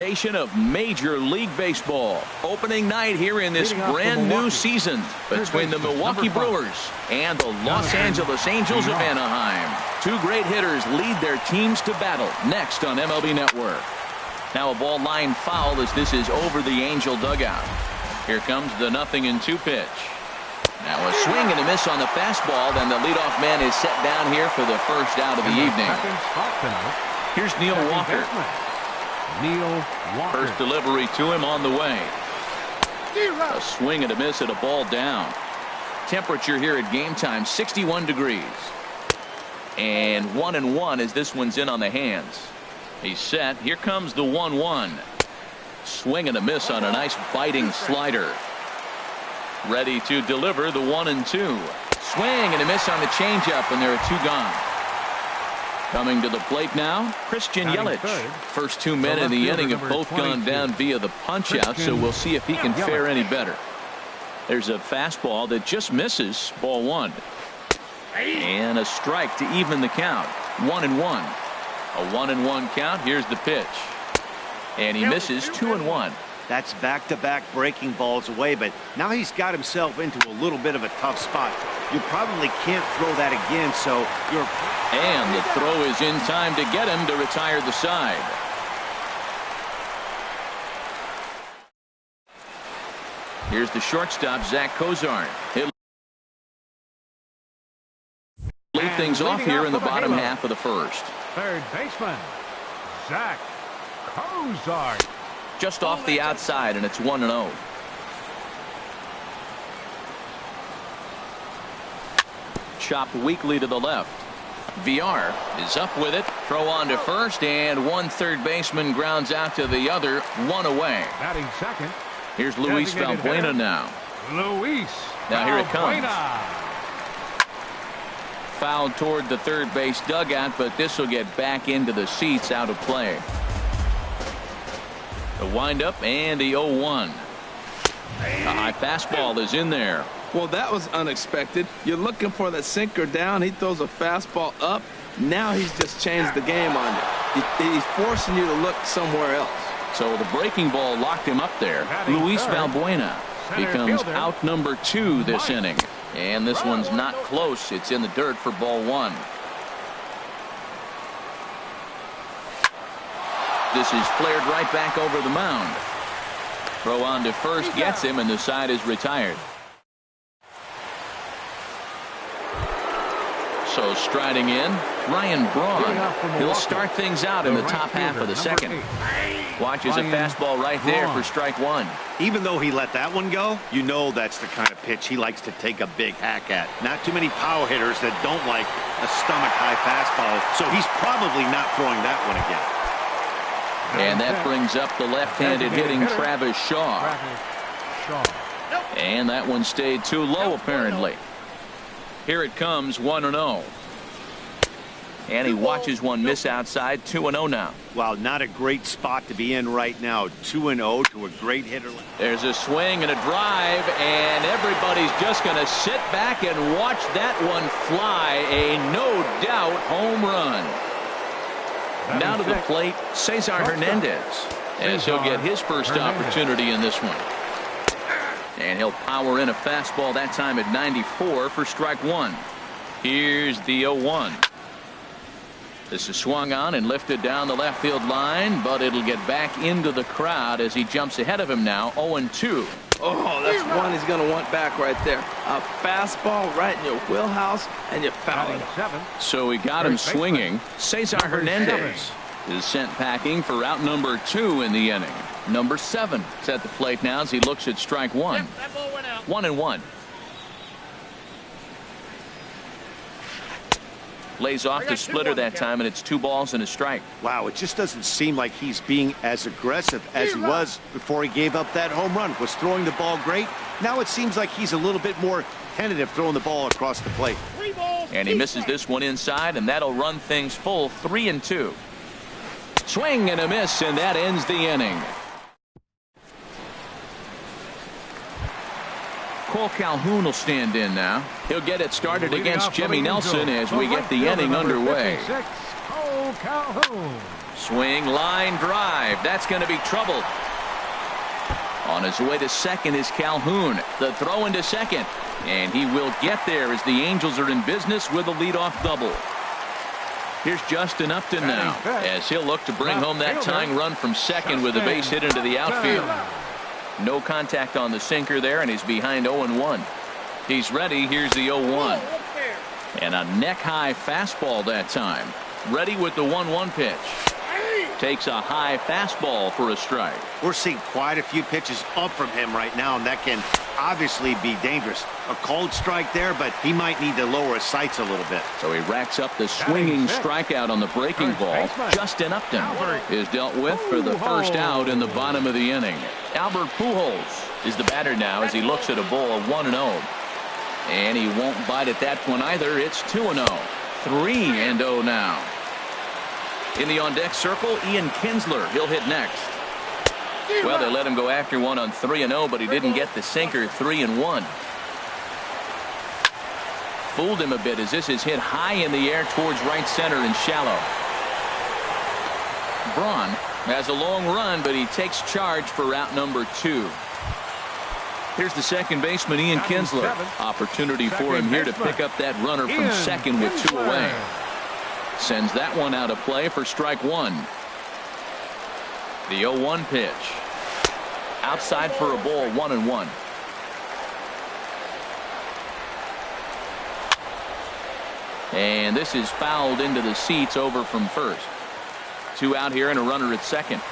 Of Major League Baseball. Opening night here in this brand new season between the Milwaukee Brewers and the Los Angeles Angels of Anaheim. Two great hitters lead their teams to battle next on MLB Network. Now a ball line foul as this is over the Angel dugout. Here comes the 0-2 pitch. Now a swing and a miss on the fastball. Then the leadoff man is set down here for the first out of the evening. Here's Neil Walker. First delivery to him on the way. A swing and a miss at a ball down. Temperature here at game time 61 degrees. And 1-1 as this one's in on the hands. He's set. Here comes the 1-1. Swing and a miss on a nice biting slider. Ready to deliver the 1-2. Swing and a miss on the changeup, and there are two gone. Coming to the plate now, Christian Yelich. First 2 men in the inning have both gone down via the punch-out, so we'll see if he can fare any better. There's a fastball that just misses, ball one. And a strike to even the count, 1-1. A 1-1 count. Here's the pitch. And he misses 2-1. That's back-to-back breaking balls away, but now he's got himself into a little bit of a tough spot. You probably can't throw that again, so you're... And the throw is in time to get him to retire the side. Here's the shortstop, Zach Cozart. He'll lead things off here in the bottom half of the first. Third baseman, Zach Cozart. Just off the outside, and it's 1-0. Chopped weakly to the left. VR is up with it. Throw on to first, and one third baseman grounds out to the other. One away. Batting second. Here's Luis Valbuena now. Luis. Now here it comes. Fouled toward the third base dugout, but this will get back into the seats, out of play. The windup and the 0-1. A high fastball is in there. Well, that was unexpected. You're looking for the sinker down. He throws a fastball up. Now he's just changed the game on you. He's forcing you to look somewhere else. So the breaking ball locked him up there. Luis Valbuena becomes out number 2 this inning. And this one's not close. It's in the dirt for ball one. This is flared right back over the mound. Throw on to first gets him, and the side is retired. So striding in, Ryan Braun. He'll start things out in the top half of the second. Watches a fastball right there for strike one. Even though he let that one go, you know that's the kind of pitch he likes to take a big hack at. Not too many power hitters that don't like a stomach-high fastball, so he's probably not throwing that one again. And that brings up the left-handed hitting Travis Shaw. And that one stayed too low, apparently. Here it comes, 1-0. And he watches one miss outside, 2-0 now. Wow, not a great spot to be in right now. 2-0 to a great hitter. There's a swing and a drive, and everybody's just going to sit back and watch that one fly. A no-doubt home run. Now to the plate, Cesar Hernandez, as he'll get his first opportunity in this one. And he'll power in a fastball, that time at 94 for strike one. Here's the 0-1. This is swung on and lifted down the left field line, but it'll get back into the crowd as he jumps ahead of him now, 0-2. Oh, that's one he's going to want back right there. A fastball right in your wheelhouse, and you foul it. So we got him swinging. Cesar Hernandez is sent packing for out number 2 in the inning. Number 7 is at the plate now as he looks at strike one. 1-1. Lays off the splitter that time, and it's 2 balls and a strike. Wow, it just doesn't seem like he's being as aggressive as he was before he gave up that home run. Was throwing the ball great. Now it seems like he's a little bit more tentative throwing the ball across the plate. And he misses this one inside, and that'll run things full, 3-2. Swing and a miss, and that ends the inning. Cole Calhoun will stand in now. He'll get it started against Jimmy Nelson as we get the inning underway. Cole Calhoun. Swing, line drive. That's going to be trouble. On his way to second is Calhoun. The throw into second. And he will get there as the Angels are in business with a leadoff double. Here's Justin Upton now as he'll look to bring home that tying run from second with a base hit into the outfield. No contact on the sinker there, and he's behind 0-1. He's ready. Here's the 0-1. And a neck-high fastball that time. Ready with the 1-1 pitch. Takes a high fastball for a strike. We're seeing quite a few pitches up from him right now, and that can obviously be dangerous. A cold strike there, but he might need to lower his sights a little bit. So he racks up the swinging strikeout on the breaking ball. Justin Upton is dealt with for the first out in the bottom of the inning. Albert Pujols is the batter now as he looks at a ball 1-0. And he won't bite at that one either. It's 2-0. 3-0 now. In the on-deck circle, Ian Kinsler. He'll hit next. Well, they let him go after one on 3-0, but he didn't get the sinker. 3-1. Fooled him a bit as this is hit high in the air towards right center and shallow. Braun has a long run, but he takes charge for route number 2. Here's the second baseman, Ian Kinsler. Opportunity for him here to pick up that runner from second with 2 away. Sends that one out of play for strike 1. The 0-1 pitch. Outside for a ball, 1-1. And this is fouled into the seats over from first. 2 out here and a runner at second.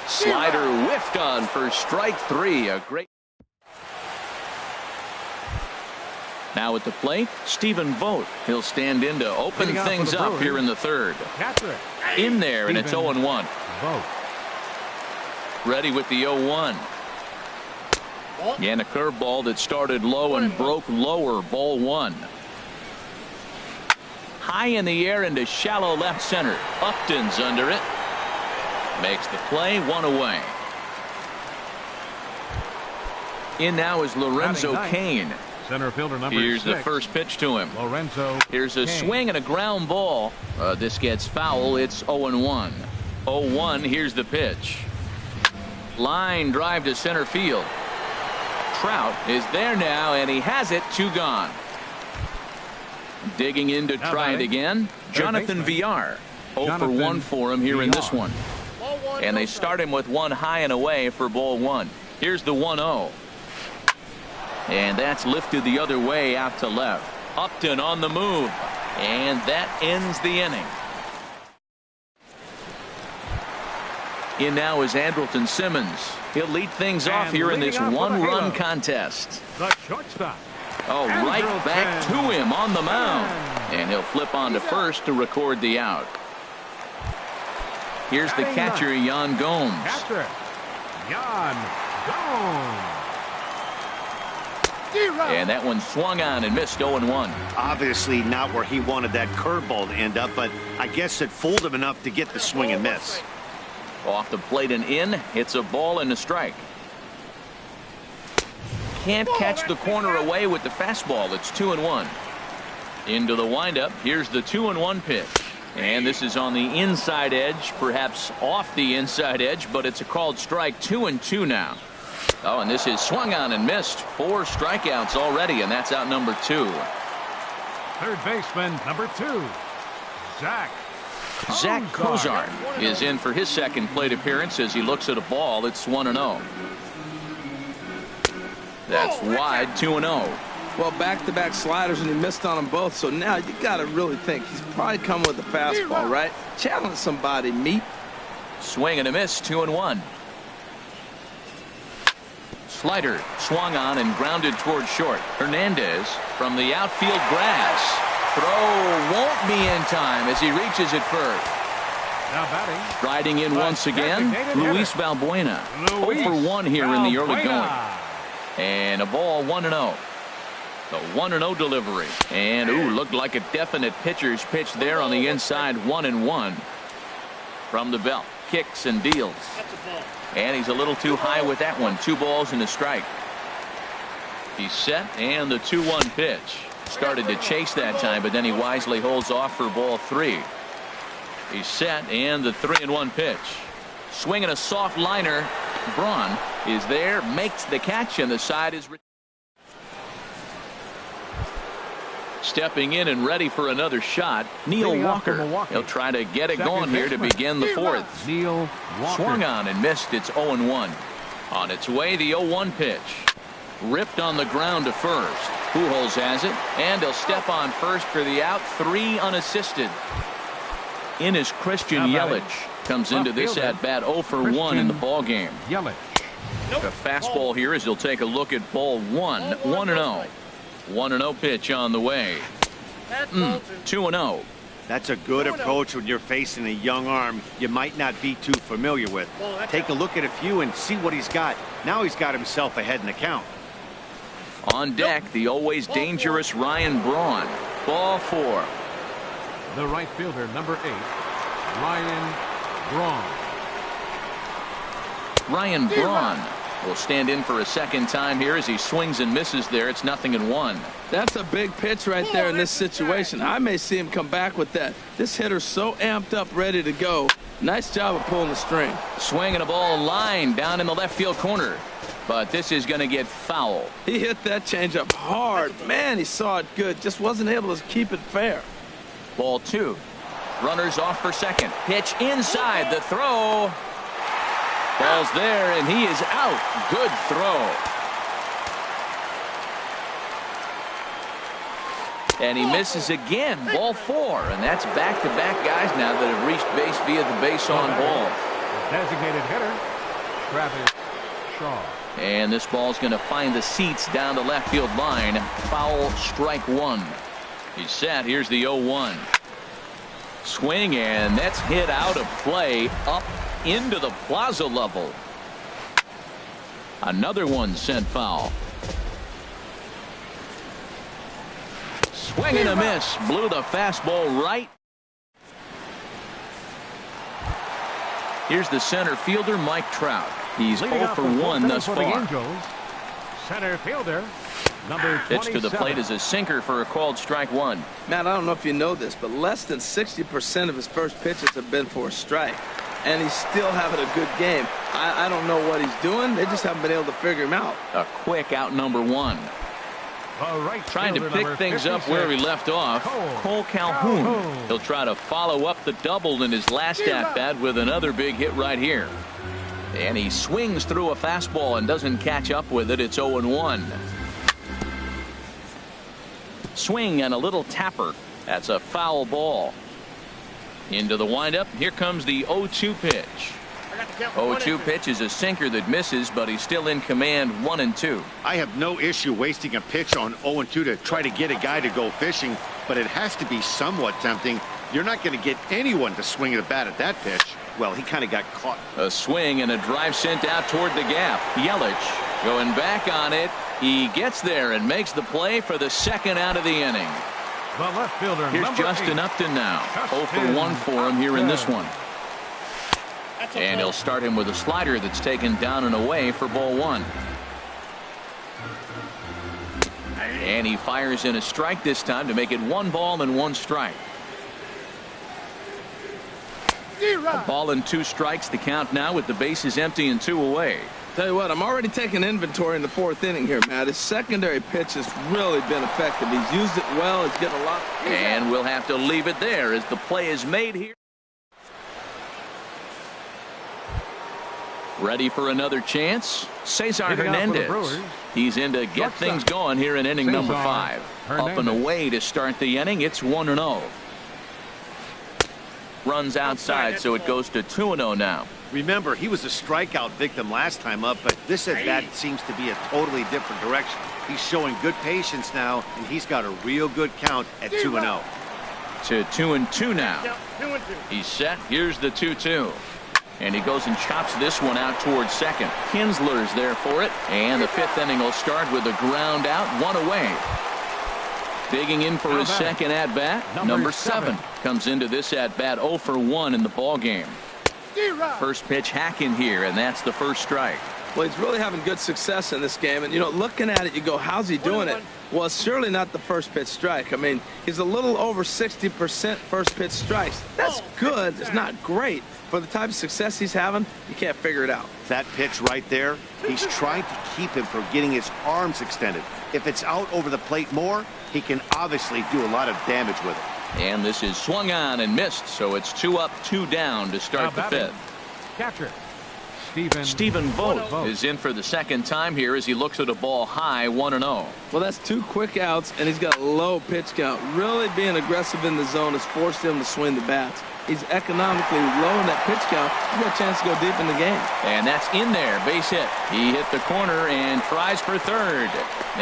Slider whiffed on for strike 3. A great. Now at the plate, Stephen Vogt. He'll stand in to open things up here in the third. In there, and it's 0-1. Ready with the 0-1. And a curveball that started low and broke lower. Ball 1. High in the air into shallow left center. Upton's under it. Makes the play. 1 away. In now is Lorenzo Cain. Center fielder number Here's 6. the first pitch to him. Lorenzo. Here's a swing and a ground ball. This gets foul. It's 0-1. 0-1. Here's the pitch. Line drive to center field. Trout is there now, and he has it. 2 gone. Digging in to try it again. Jonathan Villar. 0 for 1 for him here in this one. And they start him with 1 high and away for ball 1. Here's the 1-0. And that's lifted the other way out to left. Upton on the move. And that ends the inning. In now is Andrelton Simmons. He'll lead things off here in this 1-run contest. The shortstop. Oh, right back to him on the mound. And he'll flip on to first to record the out. Here's the catcher, Yan Gomes. Catcher, Yan Gomes. And that one swung on and missed. 0-1. Obviously not where he wanted that curveball to end up, but I guess it fooled him enough to get the swing and miss. Off the plate and in. It's a ball and a strike. Can't catch the corner away with the fastball. It's 2-1. Into the windup. Here's the 2-1 pitch. And this is on the inside edge, perhaps off the inside edge, but it's a called strike. 2-2 now. Oh, and this is swung on and missed. 4 strikeouts already, and that's out number 2. Third baseman number 2, Zach Cozart is in for his second plate appearance as he looks at a ball. It's 1-0. That's wide. 2-0. Well, back-to-back sliders, and he missed on them both. So now you got to really think he's probably coming with a fastball, right? Challenge somebody, meet. Swing and a miss. 2-1. Slider swung on and grounded toward short. Hernandez from the outfield grass. Throw won't be in time as he reaches it first. Now batting. Riding in once again, Luis Valbuena. 0 for 1 here in the early going. And a ball. 1-0. The 1-0 delivery. And looked like a definite pitcher's pitch there on the inside. 1-1 from the belt. Kicks and deals. And he's a little too high with that one. 2 balls and a strike. He's set, and the 2-1 pitch. Started to chase that time, but then he wisely holds off for ball 3. He's set, and the 3-1 pitch. Swinging a soft liner. Braun is there, makes the catch, and the side is stepping in and ready for another shot. Neil Walker. He'll try to get it going here to begin the fourth. Neil Walker. Swung on and missed. It's 0-1. On its way, the 0-1 pitch. Ripped on the ground to first. Pujols has it, and he'll step on first for the out. 3 unassisted. In is Christian Yelich. Comes into this at bat 0 for 1 in the ball game. Yelich. The fastball here as he'll take a look at ball 1. 1-0. 1-0 pitch on the way. 2-0. That's a good approach when you're facing a young arm you might not be too familiar with. Take a look at a few and see what he's got. Now he's got himself ahead in the count. On deck, the always dangerous Ryan Braun. Ball 4. The right fielder, number 8, Ryan Braun. Ryan Braun will stand in for a second time here as he swings and misses there. It's 0-1. That's a big pitch right there in this situation. I may see him come back with that. This hitter's so amped up, ready to go. Nice job of pulling the string. Swinging a ball line down in the left field corner. But this is going to get foul. He hit that changeup hard. Man, he saw it good. Just wasn't able to keep it fair. Ball 2. Runners off for second. Pitch inside. The throw. Ball's there, and he is out. Good throw. And he misses again. Ball 4. And that's back-to-back guys now that have reached base via the base on ball. Designated hitter, Travis Shaw. And this ball's going to find the seats down the left field line. Foul, strike 1. He's set. Here's the 0-1. Swing, and that's hit out of play up into the plaza level. Another one sent foul. Swing and a miss. Blew the fastball right. Here's the center fielder, Mike Trout. He's 0 for 1 thus far. Center fielder, number 27. Pitch to the plate is a sinker for a called strike 1. Matt, I don't know if you know this, but less than 60% of his first pitches have been for a strike. And he's still having a good game. I don't know what he's doing. They just haven't been able to figure him out. A quick out number 1. Right, trying to pick things up where he left off. Cole Calhoun. He'll try to follow up the double in his last at-bat with another big hit right here. And he swings through a fastball and doesn't catch up with it. It's 0-1. Swing and a little tapper. That's a foul ball. Into the windup. Here comes the 0-2 pitch. 0-2 pitch is a sinker that misses, but he's still in command. 1-2. I have no issue wasting a pitch on 0-2 to try to get a guy to go fishing, but it has to be somewhat tempting. You're not going to get anyone to swing at a bat at that pitch. Well, he kind of got caught. A swing and a drive sent out toward the gap. Yelich going back on it. He gets there and makes the play for the second out of the inning. The left fielder, here's Justin Upton now. 0 for 1 for him here in this one. And he'll start him with a slider that's taken down and away for ball 1. And he fires in a strike this time to make it 1 ball and 1 strike. A ball and 2 strikes, the count now with the bases empty and 2 away. Tell you what, I'm already taking inventory in the 4th inning here, Matt. His secondary pitch has really been effective. He's used it well. He's getting a lot. And we'll have to leave it there as the play is made here. Ready for another chance? Cesar Hernandez. He's in to get things going here in inning number 5. Up and away to start the inning. It's 1-0. Runs outside, so it goes to 2-0 now. Remember, he was a strikeout victim last time up, but this at-bat seems to be a totally different direction. He's showing good patience now, and he's got a real good count at 2-0. To 2-2 now. He's set. Here's the 2-2. And he goes and chops this one out towards second. Kinsler's there for it. And the 5th inning will start with a ground out, 1 away. Digging in for his second at-bat, number 7. Comes into this at-bat 0 for 1 in the ball game. First pitch hacking here, and that's the first strike. Well, he's really having good success in this game. And, you know, looking at it, you go, how's he doing it? Well, it's surely not the first pitch strike. I mean, he's a little over 60% first pitch strikes. That's good. It's not great. For the type of success he's having, you can't figure it out. That pitch right there, he's trying to keep him from getting his arms extended. If it's out over the plate more, he can obviously do a lot of damage with it. And this is swung on and missed, so it's 2 up, 2 down to start the fifth. Catcher Stephen Vogt is in for the second time here as he looks at a ball high, 1-0. Well, that's 2 quick outs, and he's got a low pitch count. Really being aggressive in the zone has forced him to swing the bats. He's economically low in that pitch count. He's got a chance to go deep in the game. And that's in there, base hit. He hit the corner and tries for third.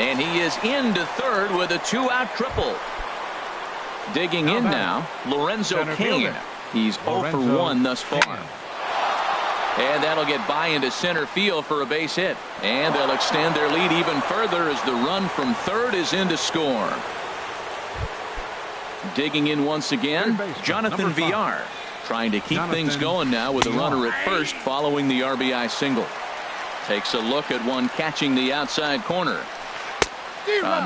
And he is into third with a 2-out triple. Digging in now, Lorenzo Cain. He's 0 for 1 thus far. And that'll get by into center field for a base hit. And they'll extend their lead even further as the run from third is in to score. Digging in once again, Jonathan Villar, trying to keep things going now with a runner at first following the RBI single. Takes a look at one catching the outside corner.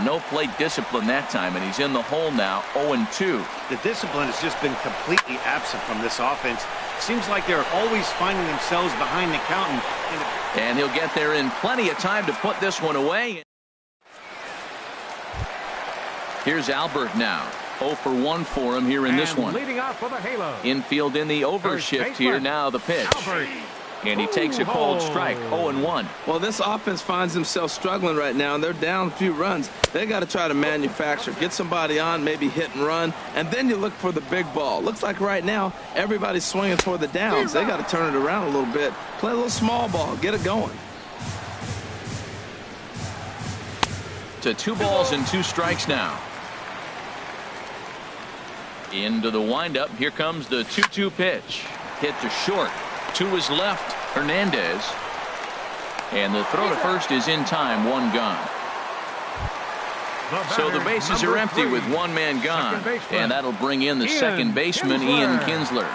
No plate discipline that time, and he's in the hole now, 0-2. The discipline has just been completely absent from this offense. Seems like they're always finding themselves behind the count. And he'll get there in plenty of time to put this one away. Here's Albert now. 0 for 1 for him here in this one. Leading off for the Halo. Infield in the overshift here now, the pitch. Albert. And he takes a cold strike, 0-1. Well, this offense finds themselves struggling right now, and they're down a few runs. They got to try to manufacture, get somebody on, maybe hit and run, and then you look for the big ball. Looks like right now everybody's swinging for the downs. They got to turn it around a little bit, play a little small ball, get it going. To 2 balls and 2 strikes now. Into the windup. Here comes the 2-2 pitch. Hit to short. To his left, Hernandez. And the throw to first is in time, 1 gone. So the bases are empty with 1 man gone. And that'll bring in the second baseman, Ian Kinsler.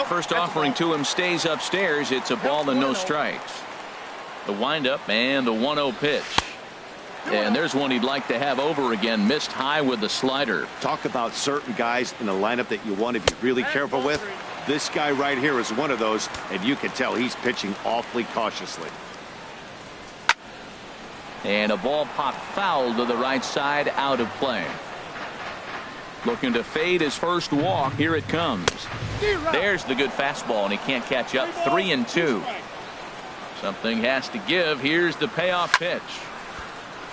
First offering to him stays upstairs. It's a ball and no strikes. The windup and the 1-0 pitch. And there's one he'd like to have over again. Missed high with the slider. Talk about certain guys in the lineup that you want to be really careful with. This guy right here is one of those, and you can tell he's pitching awfully cautiously. And a ball popped foul to the right side, out of play. Looking to fade his first walk. Here it comes. There's the good fastball, and he can't catch up. 3-2. Something has to give. Here's the payoff pitch.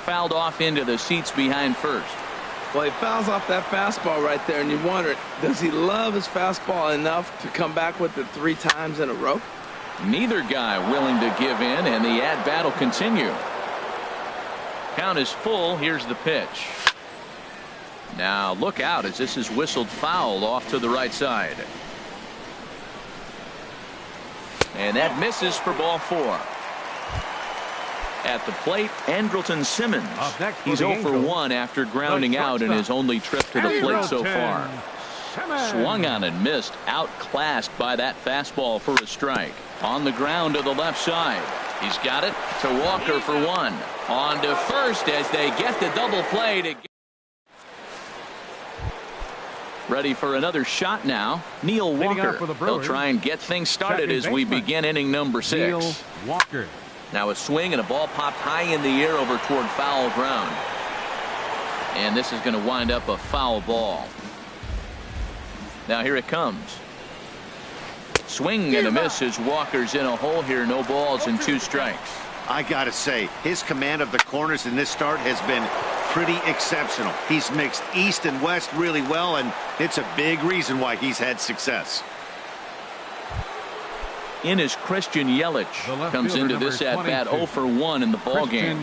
Fouled off into the seats behind first. Well, he fouls off that fastball right there, and you wonder, does he love his fastball enough to come back with it 3 times in a row? Neither guy willing to give in, and the at-bat will continue. Count is full. Here's the pitch. Now look out as this is whistled foul off to the right side. And that misses for ball 4. At the plate, Andrelton Simmons. He's 0 for 1 after grounding out in his only trip to the plate so far. Swung on and missed, outclassed by that fastball for a strike. On the ground to the left side. He's got it to Walker for 1. On to first as they get the double play to get. Ready for another shot now. Neil Walker. He'll try and get things started as we begin inning number 6. Neil Walker. Now a swing and a ball popped high in the air over toward foul ground. And this is going to wind up a foul ball. Now here it comes. Swing and a miss as Walker's in a hole here. No balls and 2 strikes. I gotta say, his command of the corners in this start has been pretty exceptional. He's mixed east and west really well, and it's a big reason why he's had success. In is Christian Yelich. Comes into this at-bat 0 for 1 in the ballgame.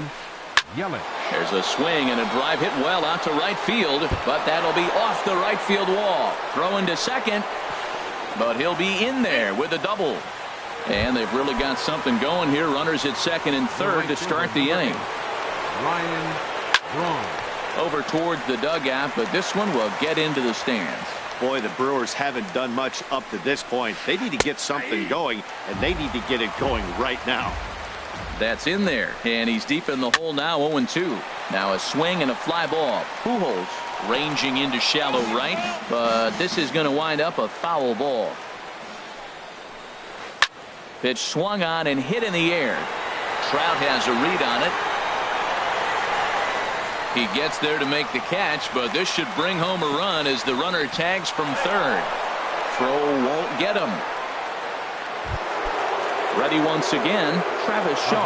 There's a swing and a drive hit well out to right field, but that'll be off the right field wall. Throwing to second, but he'll be in there with a double. And they've really got something going here. Runners at second and third to start the inning. Ryan Braun. Over towards the dugout, but this one will get into the stands. Boy, the Brewers haven't done much up to this point. They need to get something going, and they need to get it going right now. That's in there, and he's deep in the hole now, 0-2. Now a swing and a fly ball. Pujols ranging into shallow right, but this is going to wind up a foul ball. Pitch swung on and hit in the air. Trout has a read on it. He gets there to make the catch, but this should bring home a run as the runner tags from third. Throw won't get him. Ready once again, Travis Shaw.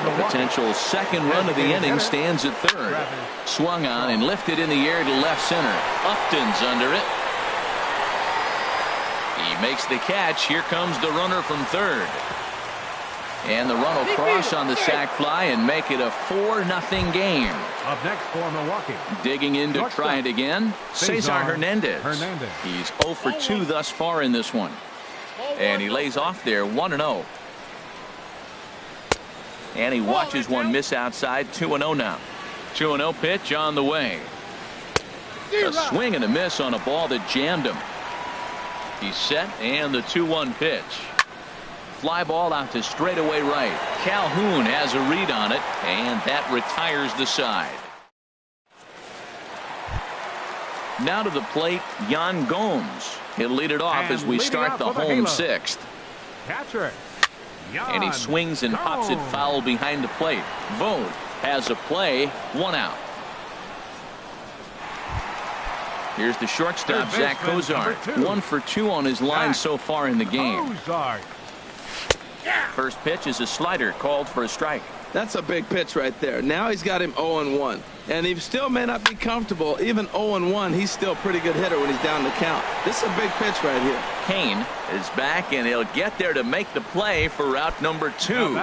The potential second run of the inning stands at third. Swung on and lifted in the air to left center. Upton's under it. He makes the catch. Here comes the runner from third. And the run will cross on the sac fly and make it a 4-0 game. Up next for Milwaukee. Digging in to try it again, Cesar Hernandez. He's 0 for 2 thus far in this one. And he lays off there 1-0. And he watches one miss outside, 2-0 now. 2-0 pitch on the way. A swing and a miss on a ball that jammed him. He's set, and the 2-1 pitch. Fly ball out to straightaway right. Calhoun has a read on it, and that retires the side. Now to the plate, Yan Gomes. He'll lead it off as we start the home sixth. Catcher. And he swings and pops it foul behind the plate. Vogt has a play, 1 out. Here's the shortstop, Zach Cozart. 1 for 2 on his line so far in the game. First pitch is a slider called for a strike. That's a big pitch right there. Now he's got him 0-1. And he still may not be comfortable. Even 0-1, he's still a pretty good hitter when he's down the count. This is a big pitch right here. Kane is back, and he'll get there to make the play for route number 2.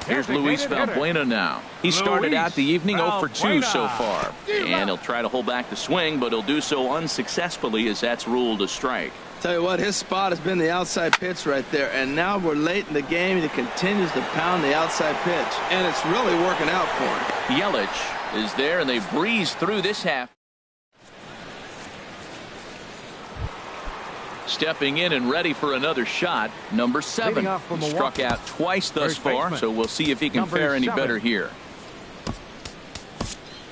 Here's Luis Valbuena now. He started out the evening 0 for 2 so far. And he'll try to hold back the swing, but he'll do so unsuccessfully as that's ruled a strike. Tell you what, his spot has been the outside pitch right there, and now we're late in the game and he continues to pound the outside pitch, and it's really working out for him. Yelich is there, and they breeze through this half. Stepping in and ready for another shot, number 7. He struck out twice thus far, so we'll see if he can fare any better here.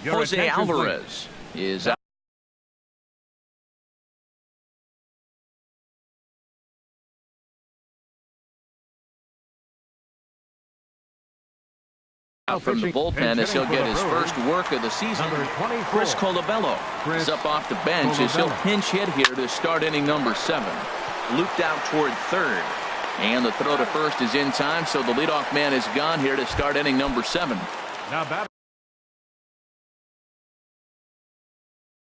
Jose Alvarez is out. From the bullpen as he'll get his first work of the season. Chris Colabello is up off the bench as he'll pinch hit here to start inning number 7. Looped out toward third, and the throw to first is in time, so the leadoff man is gone here to start inning number 7.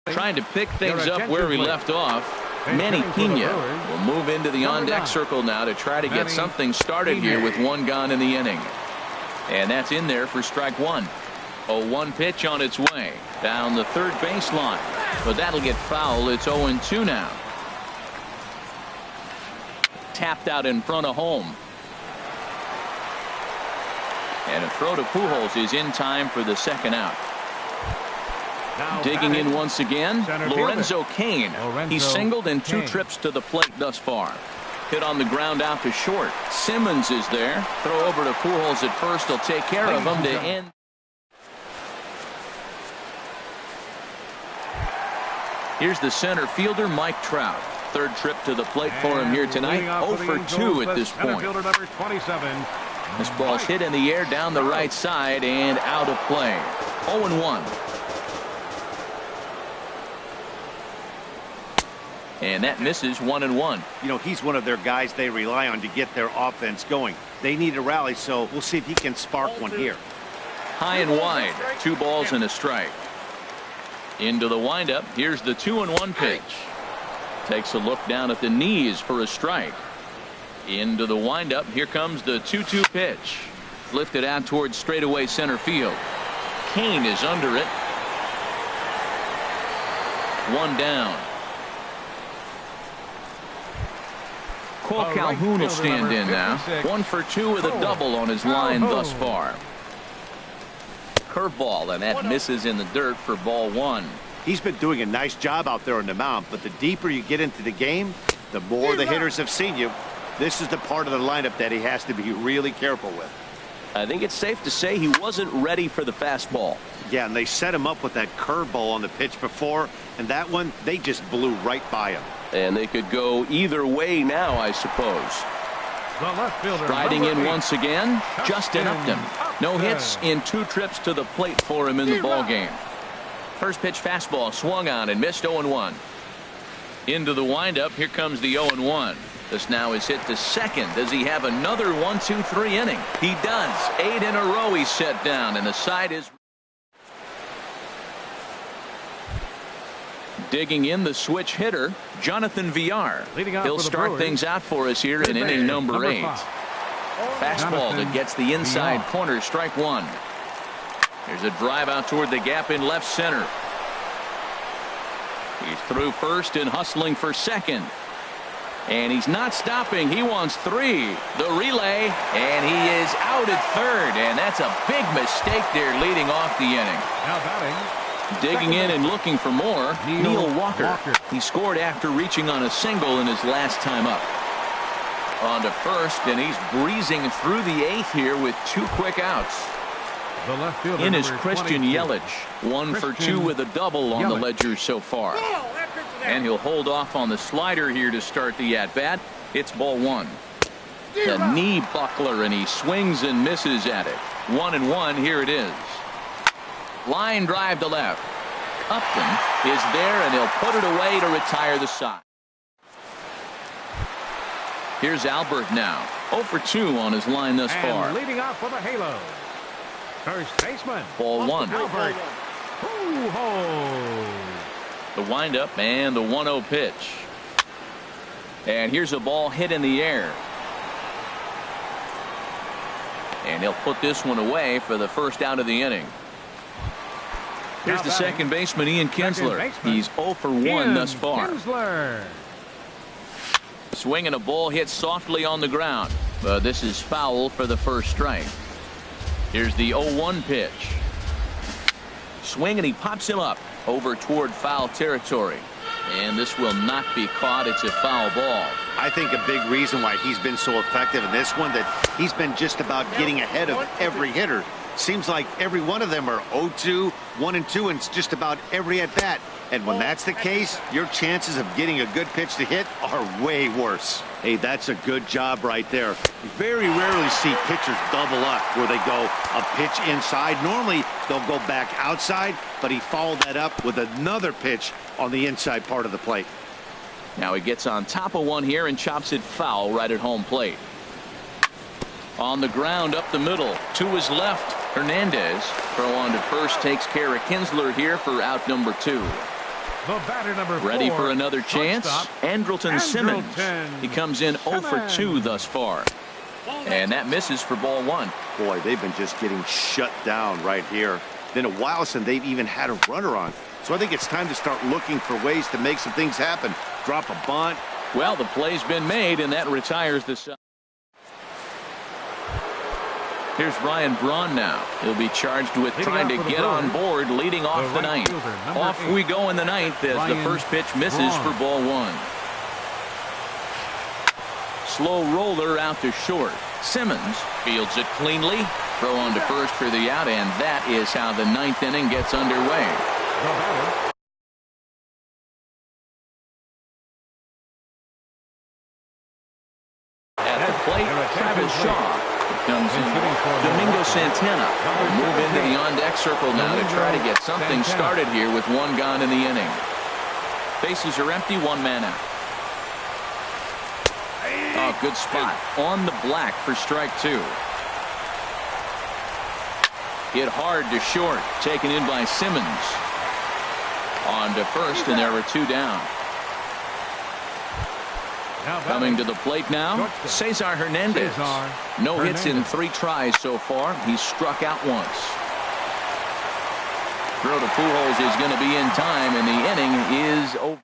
Trying to pick things up where we left off. Manny Pena will move into the on-deck circle now to try to get something started here with 1 gone in the inning. And that's in there for strike 1. 0-1 pitch on its way down the third baseline, but that'll get foul. It's 0-2 now. Tapped out in front of home. And a throw to Pujols is in time for the second out. Digging in once again, Lorenzo Cain. He's singled in 2 trips to the plate thus far. Hit on the ground out to short. Simmons is there. Throw over to Pujols at first. He'll take care of him to end. Here's the center fielder, Mike Trout. Third trip to the plate for him here tonight. 0 for 2 at this point. This ball's hit in the air down the right side and out of play. 0-1. And that misses 1-1. You know, he's one of their guys they rely on to get their offense going. They need a rally, so we'll see if he can spark one here. High and wide. 2 balls and a strike. Into the windup. Here's the 2-1 pitch. Takes a look down at the knees for a strike. Into the windup. Here comes the 2-2 pitch. Lifted out towards straightaway center field. Kane is under it. 1 down. Cole Calhoun will stand in now. 1 for 2 with a double on his line thus far. Curveball, and that misses in the dirt for ball 1. He's been doing a nice job out there on the mound, but the deeper you get into the game, the more the hitters have seen you. This is the part of the lineup that he has to be really careful with. I think it's safe to say he wasn't ready for the fastball. Yeah, and they set him up with that curveball on the pitch before, and that one, they just blew right by him. And they could go either way now, I suppose. The left fielder, Riding in 8, once again, Justin Upton. No hits in 2 trips to the plate for him in the ball game. First pitch fastball swung on and missed 0-1. Into the windup, here comes the 0-1. This now is hit to second. Does he have another 1-2-3 inning? He does. 8 in a row he's set down, and the side is digging in the switch hitter, Jonathan Villar. He'll start things out for us here in inning number 8. Fastball that gets the inside corner, strike 1. There's a drive out toward the gap in left center. He's through first and hustling for second. And he's not stopping. He wants 3. The relay, and he is out at third. And that's a big mistake there leading off the inning. Now batting. Digging in and looking for more, Neil Walker. He scored after reaching on a single in his last time up. On to first, and he's breezing through the 8th here with 2 quick outs. The left fielder, In is Christian 22. Yelich, 1 for 2 with a double on the ledger so far. And he'll hold off on the slider here to start the at-bat. It's ball 1. The knee buckler, and he swings and misses at it. 1-1, here it is. Line drive to left. Upton is there, and he'll put it away to retire the side. Here's Albert now. 0 for 2 on his line thus far. Leading off for the Halo, first baseman. Ball 1. Albert. The windup and the 1-0 pitch. And here's a ball hit in the air. And he'll put this one away for the first out of the inning. Here's the second baseman, Ian Kinsler. He's 0 for 1 thus far. Kinsler. Swinging a ball hit softly on the ground. But this is foul for the first strike. Here's the 0-1 pitch. Swing, and he pops him up over toward foul territory. And this will not be caught. It's a foul ball. I think a big reason why he's been so effective in this one, that he's been just about getting ahead of every hitter. Seems like every one of them are 0-2, 1-2, and it's just about every at bat. And when that's the case, your chances of getting a good pitch to hit are way worse. Hey, that's a good job right there. You very rarely see pitchers double up where they go a pitch inside. Normally, they'll go back outside, but he followed that up with another pitch on the inside part of the plate. Now he gets on top of one here and chops it foul right at home plate. On the ground up the middle to his left, Hernandez. Throw on to first takes care of Kinsler here for out number 2. The batter number 4. Ready for another chance? Andrelton Simmons. He comes in 0 for 2 thus far. And that misses for ball 1. Boy, they've been just getting shut down right here. Been a while since they've even had a runner on. So I think it's time to start looking for ways to make some things happen. Drop a bunt. Well, the play's been made, and that retires the side. Here's Ryan Braun now. He'll be charged with trying to get on board, leading off the 9th. Off we go in the 9th as the first pitch misses for ball 1. Slow roller out to short. Simmons fields it cleanly. Throw on to first for the out, and that is how the 9th inning gets underway. At the plate, Travis Shaw. Comes in. Domingo Santana will move into the on-deck circle now to try to get something started here with 1 gone in the inning. Bases are empty, 1 man out. Oh, good spot on the black for strike 2. Hit hard to short, taken in by Simmons. On to first, and there were 2 down. Coming to the plate now, Cesar Hernandez. No hits in 3 tries so far. He's struck out once. Throw to Pujols is going to be in time, and the inning is over.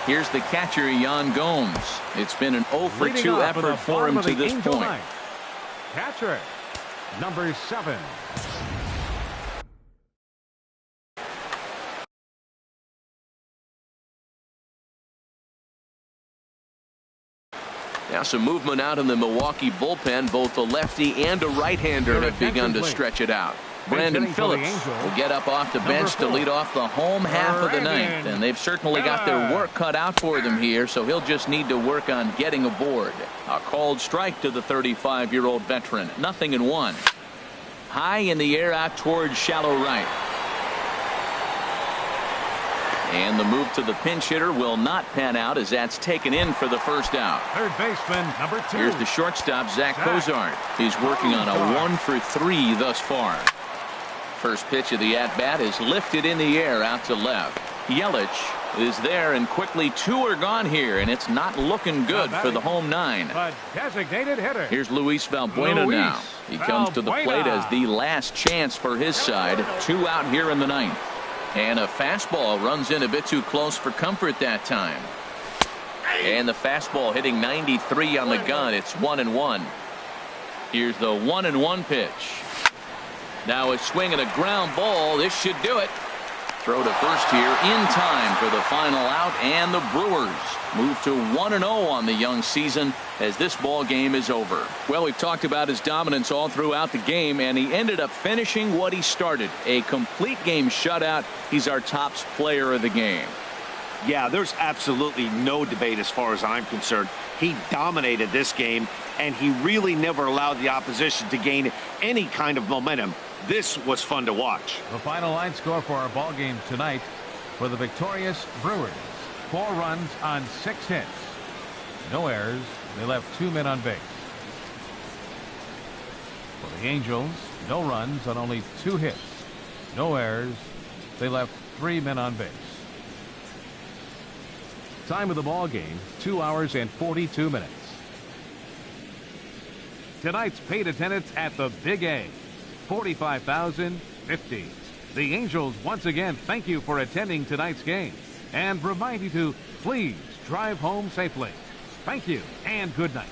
Here's the catcher, Yan Gomes. It's been an 0 for 2 effort for him to this point. Catcher, number 7. Now some movement out in the Milwaukee bullpen. Both a lefty and a right-hander have begun to stretch it out. Brandon Phillips will get up off the bench to lead off the home half of the ninth, and they've certainly got their work cut out for them here, so he'll just need to work on getting aboard. A called strike to the 35-year-old veteran. 0-1. High in the air out towards shallow right. And the move to the pinch hitter will not pan out as that's taken in for the first out. Third baseman, number 2. Here's the shortstop, Zach Cozart. He's working on a 1-for-3 thus far. First pitch of the at-bat is lifted in the air out to left. Yelich is there, and quickly 2 are gone here, and it's not looking good for the home 9. But designated hitter. Here's Luis Valbuena now. He comes to the plate as the last chance for his side. 2 out here in the ninth. And a fastball runs in a bit too close for comfort that time. And the fastball hitting 93 on the gun. It's 1-1. Here's the 1-1 pitch. Now a swing and a ground ball. This should do it. Throw to first here in time for the final out, and the Brewers move to 1-0 on the young season as this ball game is over. Well, we've talked about his dominance all throughout the game, and he ended up finishing what he started. A complete game shutout. He's our top player of the game. Yeah, there's absolutely no debate as far as I'm concerned. He dominated this game, and he really never allowed the opposition to gain any kind of momentum. This was fun to watch. The final line score for our ball game tonight for the victorious Brewers. 4 runs on 6 hits. No errors. They left 2 men on base. For the Angels, no runs on only 2 hits. No errors. They left 3 men on base. Time of the ball game, 2 hours and 42 minutes. Tonight's paid attendance at the Big A, 45,050. The Angels once again thank you for attending tonight's game and remind you to please drive home safely. Thank you and good night.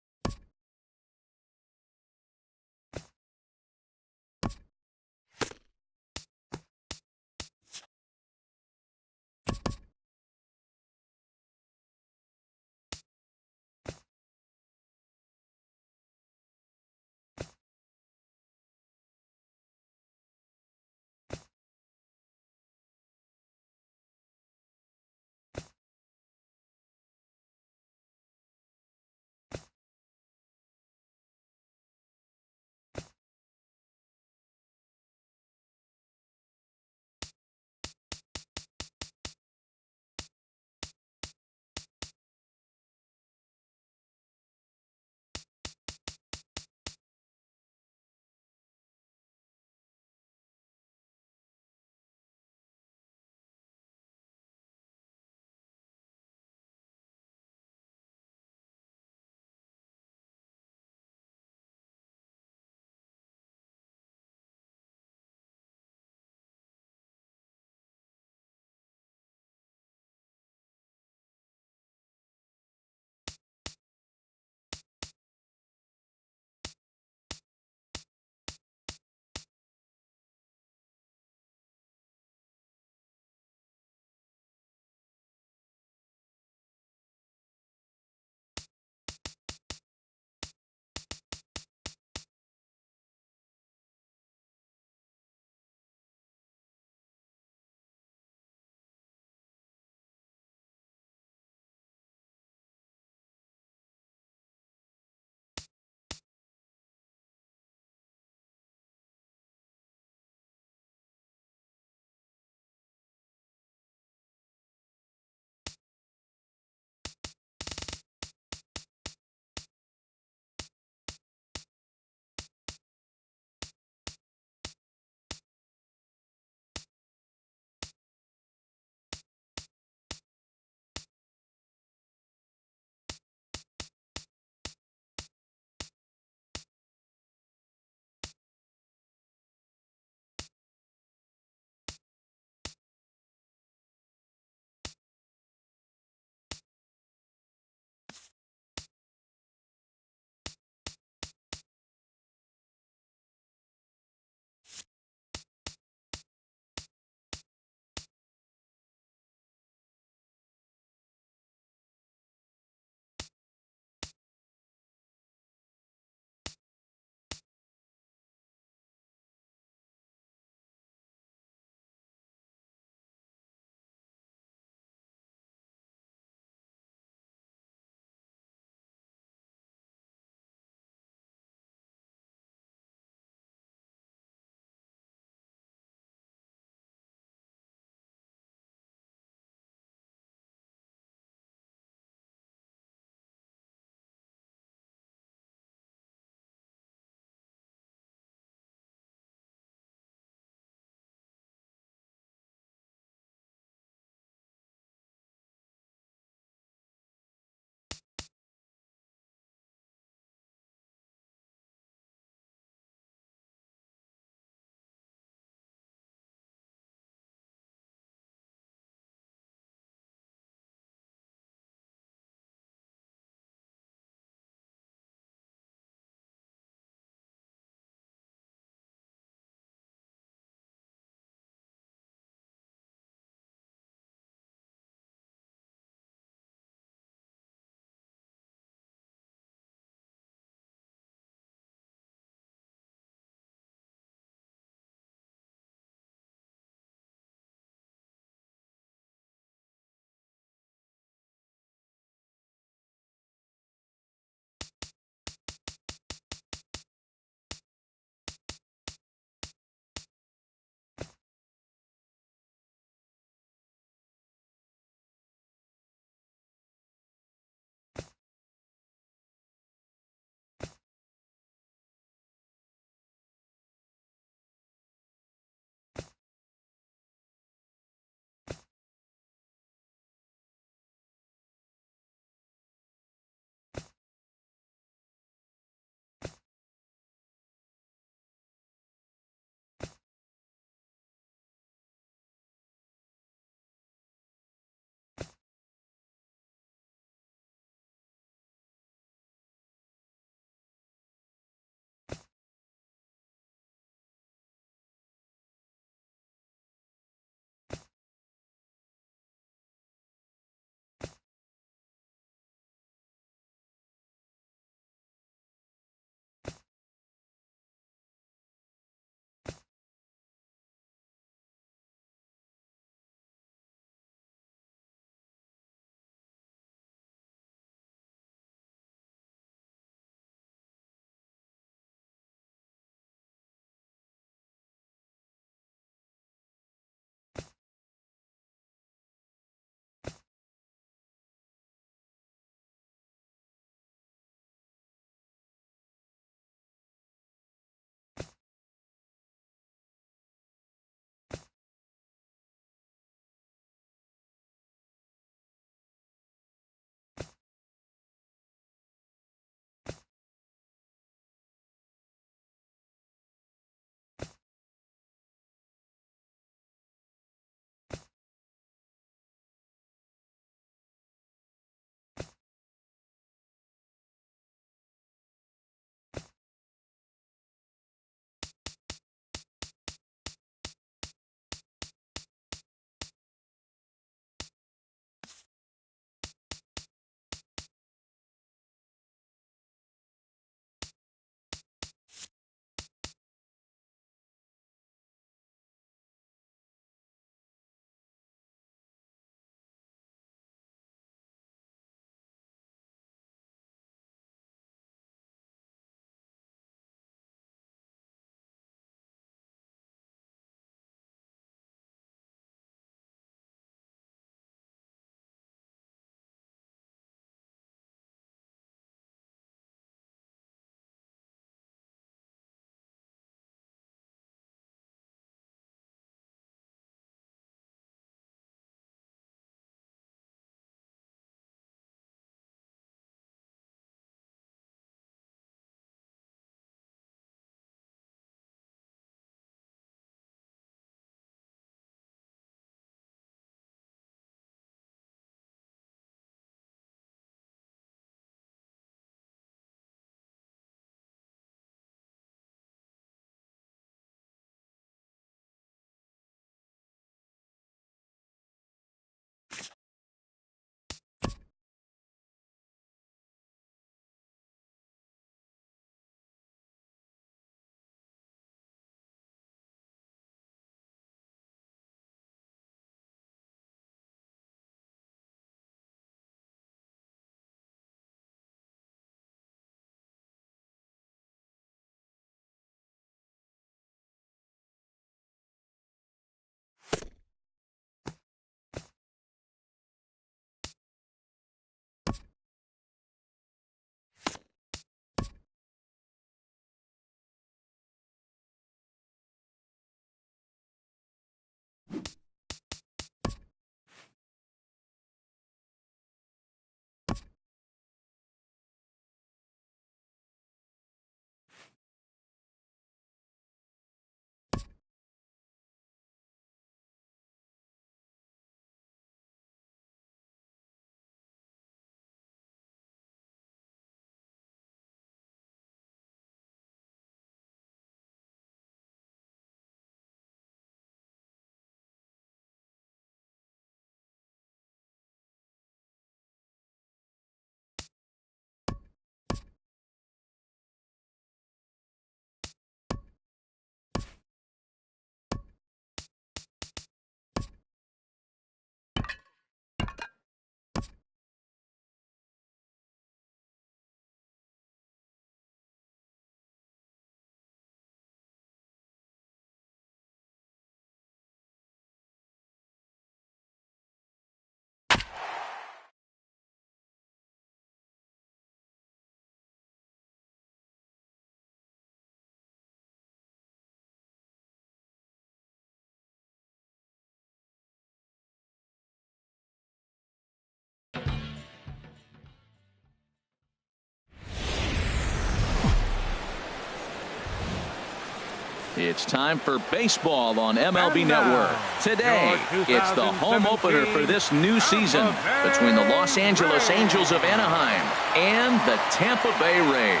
It's time for baseball on MLB Network. Today, it's the home opener for this new season between the Los Angeles Angels of Anaheim and the Tampa Bay Rays.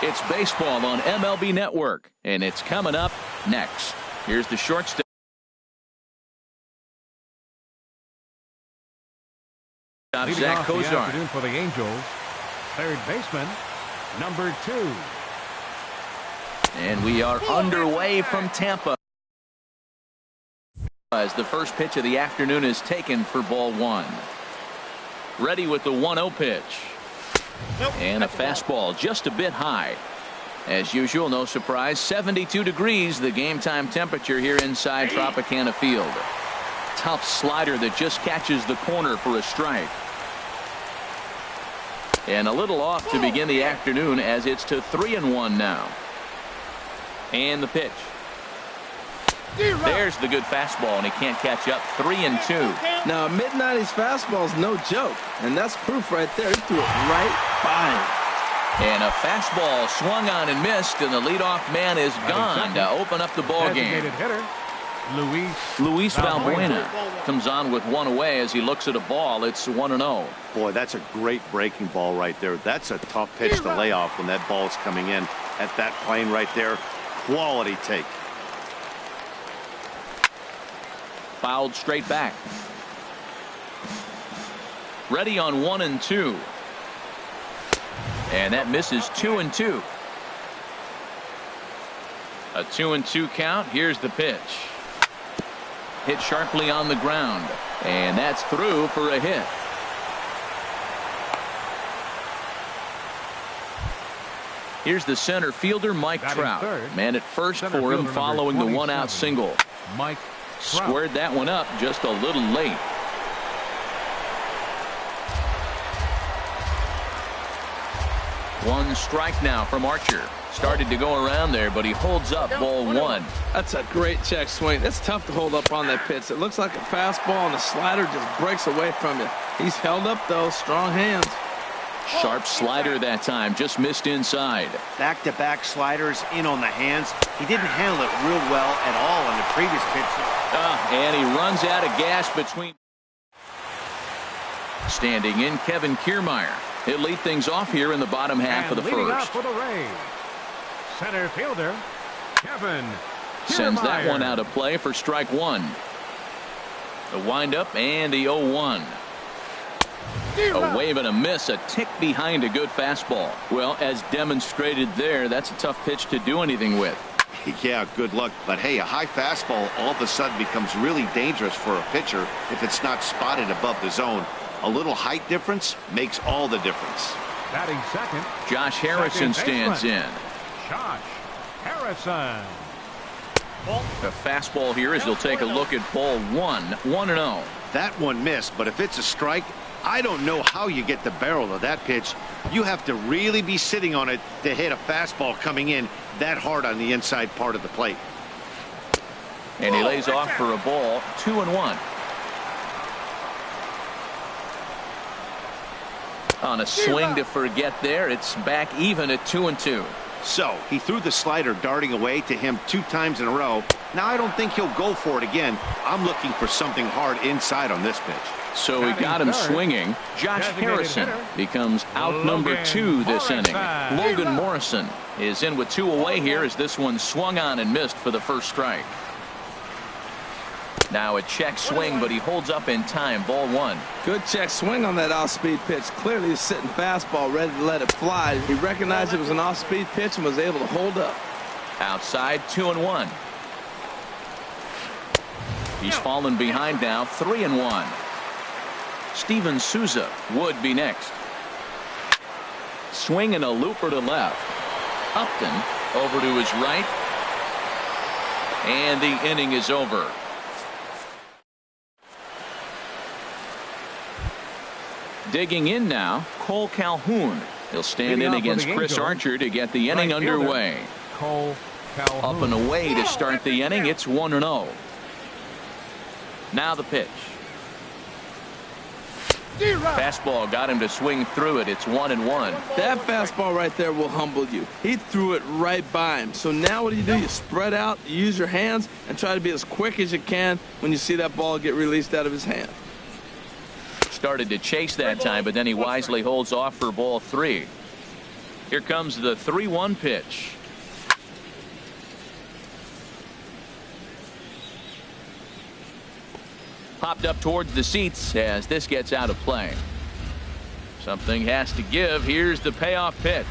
It's baseball on MLB Network, and it's coming up next. Here's the shortstop. Leading Zach off the Kozar. afternoon for the Angels, third baseman, number 2. And we are underway from Tampa as the first pitch of the afternoon is taken for ball 1. Ready with the 1-0 pitch. And a fastball just a bit high. As usual, no surprise, 72 degrees, the game time temperature here inside Tropicana Field. Tough slider that just catches the corner for a strike. And a little off to begin the afternoon as it's to 3-1 now. And the pitch. There's the good fastball, and he can't catch up. 3-2. Now, a mid-90s fastball is no joke, and that's proof right there. He threw it right by him. And a fastball swung on and missed, and the leadoff man is gone to open up the ball game. Hitter, Luis Valbuena comes on with one away as he looks at a ball. It's 1-0. Boy, that's a great breaking ball right there. That's a tough pitch to lay off when that ball is coming in at that plane right there. Quality take. Fouled straight back. Ready on 1-2. And that misses 2-2. A 2-2 count. Here's the pitch. Hit sharply on the ground. And that's through for a hit. Here's the center fielder, Mike Trout. Man at first for him following the one-out single. Mike squared that one up just a little late. One strike now from Archer. Started to go around there, but he holds up ball 1. That's a great check swing. It's tough to hold up on that pitch. It looks like a fastball, and the slider just breaks away from you. He's held up, though. Strong hands. Sharp slider that time. Just missed inside. Back-to-back sliders in on the hands. He didn't handle it real well at all on the previous pitch. And he runs out of gas between. Standing in, Kevin Kiermaier. He'll lead things off here in the bottom half of the leading first. off for the Rays, center fielder, Kevin Kiermaier. Sends that one out of play for strike 1. The windup and the 0-1. A wave and a miss, a tick behind a good fastball. Well, as demonstrated there, that's a tough pitch to do anything with. Yeah, good luck. But hey, a high fastball all of a sudden becomes really dangerous for a pitcher if it's not spotted above the zone. A little height difference makes all the difference. Batting second, Josh Harrison stands in. Josh Harrison. The fastball here as they'll take a look at ball 1. 1-0. That one missed, but if it's a strike, I don't know how you get the barrel of that pitch. You have to really be sitting on it to hit a fastball coming in that hard on the inside part of the plate. And he lays off for a ball. 2-1. On a swing to forget there, it's back even at 2-2. So he threw the slider darting away to him 2 times in a row. Now I don't think he'll go for it again. I'm looking for something hard inside on this pitch. So he got him swinging. Josh Harrison becomes out number 2 this inning. Logan Morrison is in with 2 away here as this one swung on and missed for the first strike. Now a check swing, but he holds up in time. Ball 1. Good check swing on that off-speed pitch. Clearly he's sitting fastball ready to let it fly. He recognized it was an off-speed pitch and was able to hold up. Outside, 2-1. He's fallen behind now. 3-1. Steven Souza would be next. Swing and a looper to left. Upton over to his right. And the inning is over. Digging in now, Cole Calhoun. He'll stand in against Chris Archer to get the inning underway. Cole Calhoun. Up and away to start the inning. It's 1-0. Now the pitch. Fastball got him to swing through it. It's 1-1. That fastball right there will humble you. He threw it right by him. So now what do? You spread out, you use your hands, and try to be as quick as you can when you see that ball get released out of his hand. Started to chase that time, but then he wisely holds off for ball 3. Here comes the 3-1 pitch. Popped up towards the seats as this gets out of play. Something has to give. Here's the payoff pitch.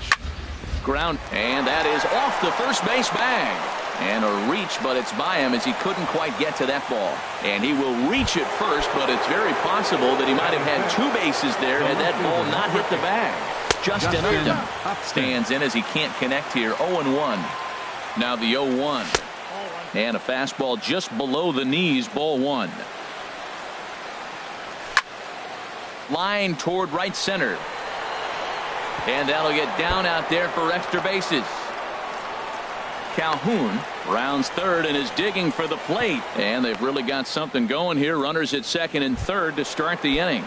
Ground, and that is off the first base bag. And a reach, but it's by him as he couldn't quite get to that ball. And he will reach it first, but it's very possible that he might have had 2 bases there had that ball not hit the bag. Justin Upton stands in as he can't connect here. 0-1. Now the 0-1. And a fastball just below the knees, ball 1. Line toward right center. And that'll get down out there for extra bases. Calhoun rounds third and is digging for the plate. And they've really got something going here. Runners at second and third to start the inning.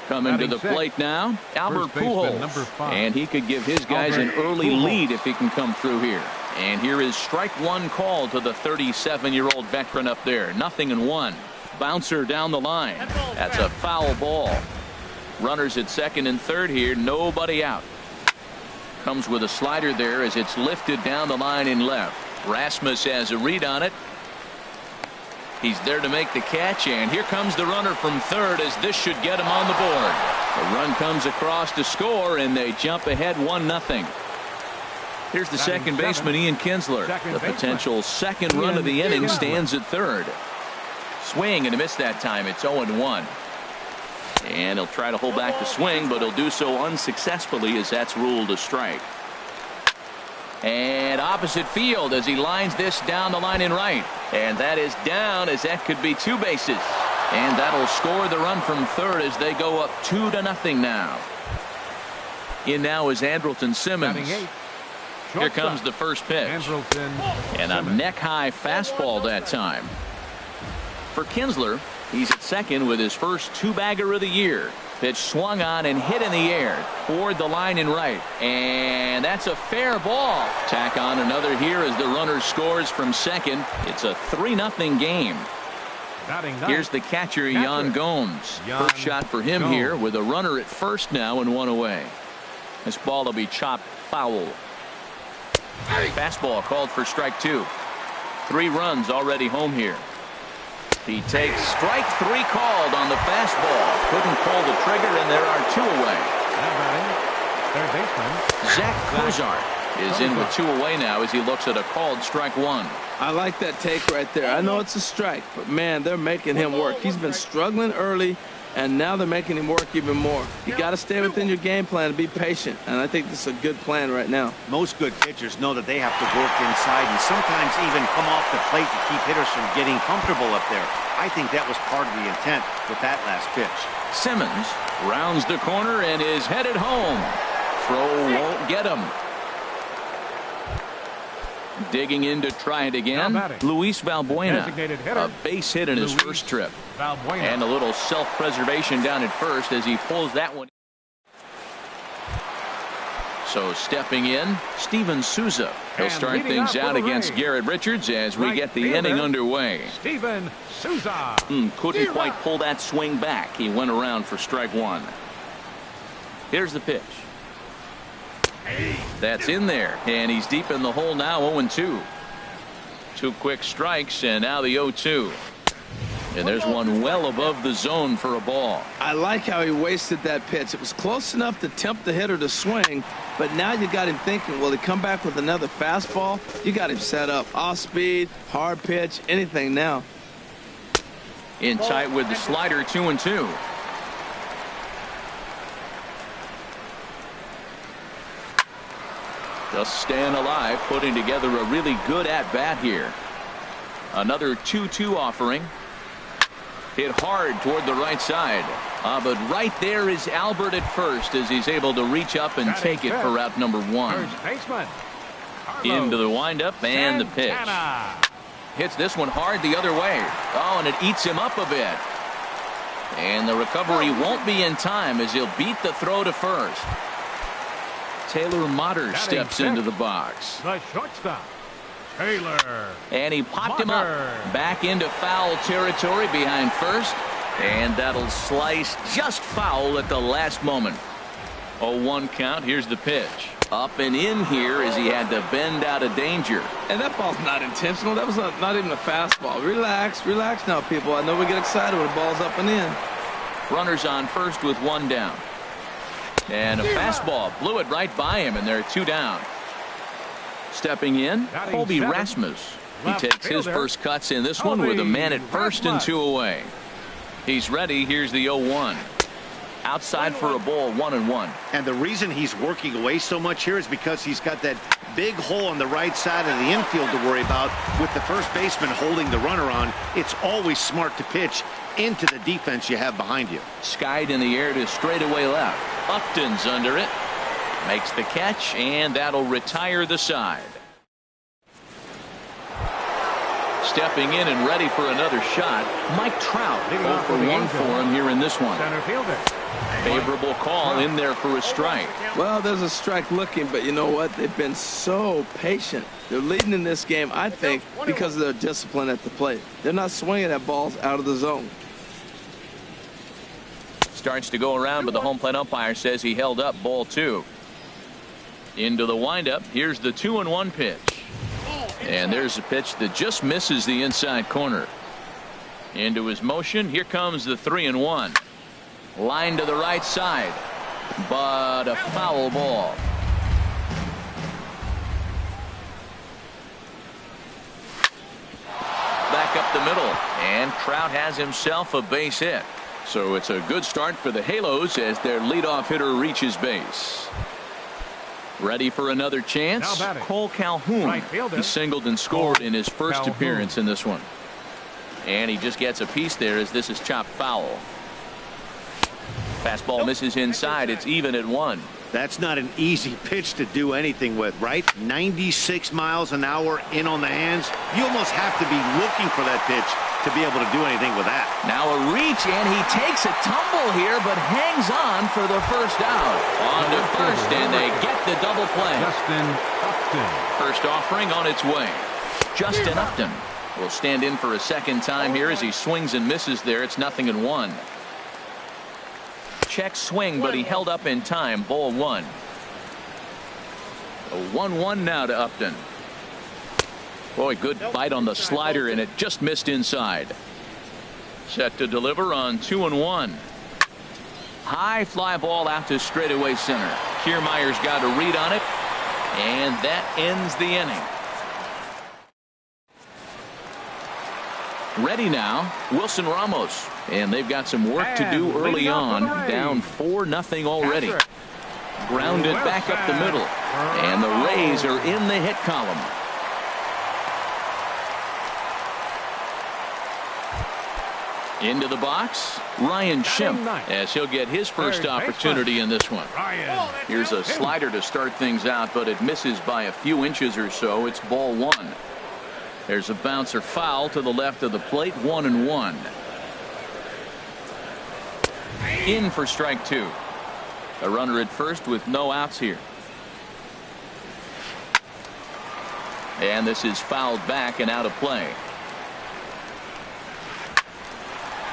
Coming to the plate now, Albert Pujols. And he could give his guys an early lead if he can come through here. And here is strike 1 call to the 37-year-old veteran up there. 0-1. Bouncer down the line. That's a foul ball. Runners at second and third here. Nobody out. Comes with a slider there as it's lifted down the line in left. Rasmus has a read on it. He's there to make the catch, and here comes the runner from third as this should get him on the board. A run comes across to score, and they jump ahead 1-0. Here's the second baseman, Ian Kinsler. The potential second run of the inning stands at third. Swing and a miss that time. It's 0-1. And he'll try to hold back the swing, but he'll do so unsuccessfully as that's ruled a strike. And opposite field as he lines this down the line in right. And that is down as that could be 2 bases. And that'll score the run from third as they go up 2-0 now. In now is Andrelton Simmons. Here comes the first pitch. And a neck-high fastball that time. For Kinsler, he's at second with his first 2-bagger of the year. Pitch swung on and hit in the air toward the line in right. And that's a fair ball. Tack on another here as the runner scores from second. It's a 3-0 game. Here's the catcher, Yan Gomes. First shot for him here with a runner at first now and 1 away. This ball will be chopped foul. Fastball called for strike 2. 3 runs already home here. He takes strike 3 called on the fastball. Couldn't pull the trigger, and there are 2 away. Third baseman Zach Cozart is in with 2 away now as he looks at a called strike 1. I like that take right there. I know it's a strike, but man, they're making him work. He's been struggling early, and now they're making him work even more. You got to stay within your game plan and be patient, and I think this is a good plan right now. Most good pitchers know that they have to work inside and sometimes even come off the plate to keep hitters from getting comfortable up there. I think that was part of the intent with that last pitch. Simmons rounds the corner and is headed home. Throw won't get him. Digging in to try it again. Luis Valbuena, a base hit in his first trip. And a little self-preservation down at first as he pulls that one. So stepping in, Steven Souza. He'll start things out against Garrett Richards as we get the inning underway. Steven Souza. Couldn't quite pull that swing back. He went around for strike 1. Here's the pitch. That's in there, and he's deep in the hole now. 0-2. 2 quick strikes, and now the 0-2. And there's one well above the zone for a ball. I like how he wasted that pitch. It was close enough to tempt the hitter to swing, but now you got him thinking, will he come back with another fastball? You got him set up. Off speed, hard pitch, anything now. In tight with the slider, 2-2. Just staying alive, putting together a really good at-bat here. Another 2-2 offering. Hit hard toward the right side. But right there is Albert at first as he's able to reach up and take it for out number 1. Into the windup and the pitch. Hits this one hard the other way. Oh, and it eats him up a bit. And the recovery won't be in time as he'll beat the throw to first. Taylor Motter steps into the box. The shortstop, Taylor. And he popped him up back into foul territory behind first. And that'll slice just foul at the last moment. 0-1 count. Here's the pitch. Up and in here as he had to bend out of danger. And that ball's not intentional. That was not even a fastball. Relax now, people. I know we get excited when the ball's up and in. Runners on first with one down. And a fastball blew it right by him, and they're two down. Stepping in, Colby Rasmus. He takes his first cuts in this one with a man at first and two away. He's ready. Here's the 0-1. Outside for a ball, 1-1. And the reason he's working away so much here is because he's got that big hole on the right side of the infield to worry about. With the first baseman holding the runner on, it's always smart to pitch into the defense you have behind you. Skied in the air to straightaway left. Upton's under it. Makes the catch, and that'll retire the side. Stepping in and ready for another shot, Mike Trout. 0 for 1 for him here in this one. Center fielder. Favorable call in there for a strike. Well, there's a strike looking, but you know what? They've been so patient. They're leading in this game, I think, because of their discipline at the plate. They're not swinging at balls out of the zone. Starts to go around, but the home plate umpire says he held up. Ball 2. Into the windup. Here's the 2-1 pitch. And there's a pitch that just misses the inside corner. Into his motion. Here comes the 3-1. Line to the right side, but a foul ball. Back up the middle, and Trout has himself a base hit. So it's a good start for the Halos as their leadoff hitter reaches base. Ready for another chance. Cole Calhoun. He singled and scored in his first appearance in this one. And he just gets a piece there as this is chopped foul. Fastball misses inside. It's even at 1. That's not an easy pitch to do anything with, right? 96 miles an hour in on the hands. You almost have to be looking for that pitch to be able to do anything with that. Now a reach, and he takes a tumble here, but hangs on for the first out. On to first, and they get the double play. Justin Upton. First offering on its way. Justin Upton will stand in for a second time here as he swings and misses there. It's 0-1. Check swing, but he held up in time. Ball 1. A 1-1 now to Upton. Boy, good bite on the slider, and it just missed inside. Set to deliver on 2-1. High fly ball out to straightaway center. Kiermaier's got a read on it, and that ends the inning. Ready now, Wilson Ramos. And they've got some work to do early on. Down 4-0 already. Grounded back up the middle. And the Rays are in the hit column. Into the box, Ryan Schimpf, as he'll get his first opportunity in this one. Here's a slider to start things out, but it misses by a few inches or so. It's ball 1. There's a bouncer foul to the left of the plate. 1-1. In for strike 2. A runner at first with no outs here. And this is fouled back and out of play.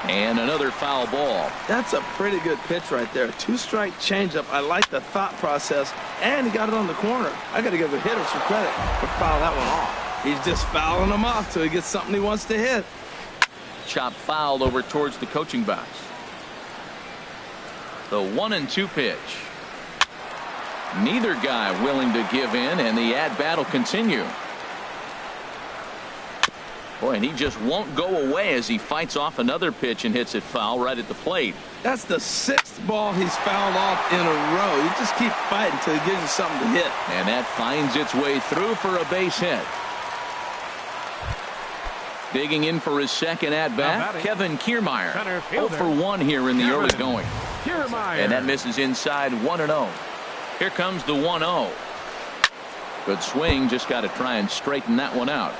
And another foul ball. That's a pretty good pitch right there. 2-strike changeup. I like the thought process, and he got it on the corner. I got to give the hitter some credit for fouling that one off. He's just fouling them off till he gets something he wants to hit. Chop fouled over towards the coaching box. The 1-2 pitch. Neither guy willing to give in, and the at-bat will continue. Boy, and he just won't go away as he fights off another pitch and hits it foul right at the plate. That's the 6th ball he's fouled off in a row. You just keep fighting until he gives you something to hit. And that finds its way through for a base hit. Digging in for his second at-bat, Kevin Kiermaier. 0 for 1 here in the early going. And that misses inside. 1-0. Here comes the 1-0. Good swing. Just got to try and straighten that one out.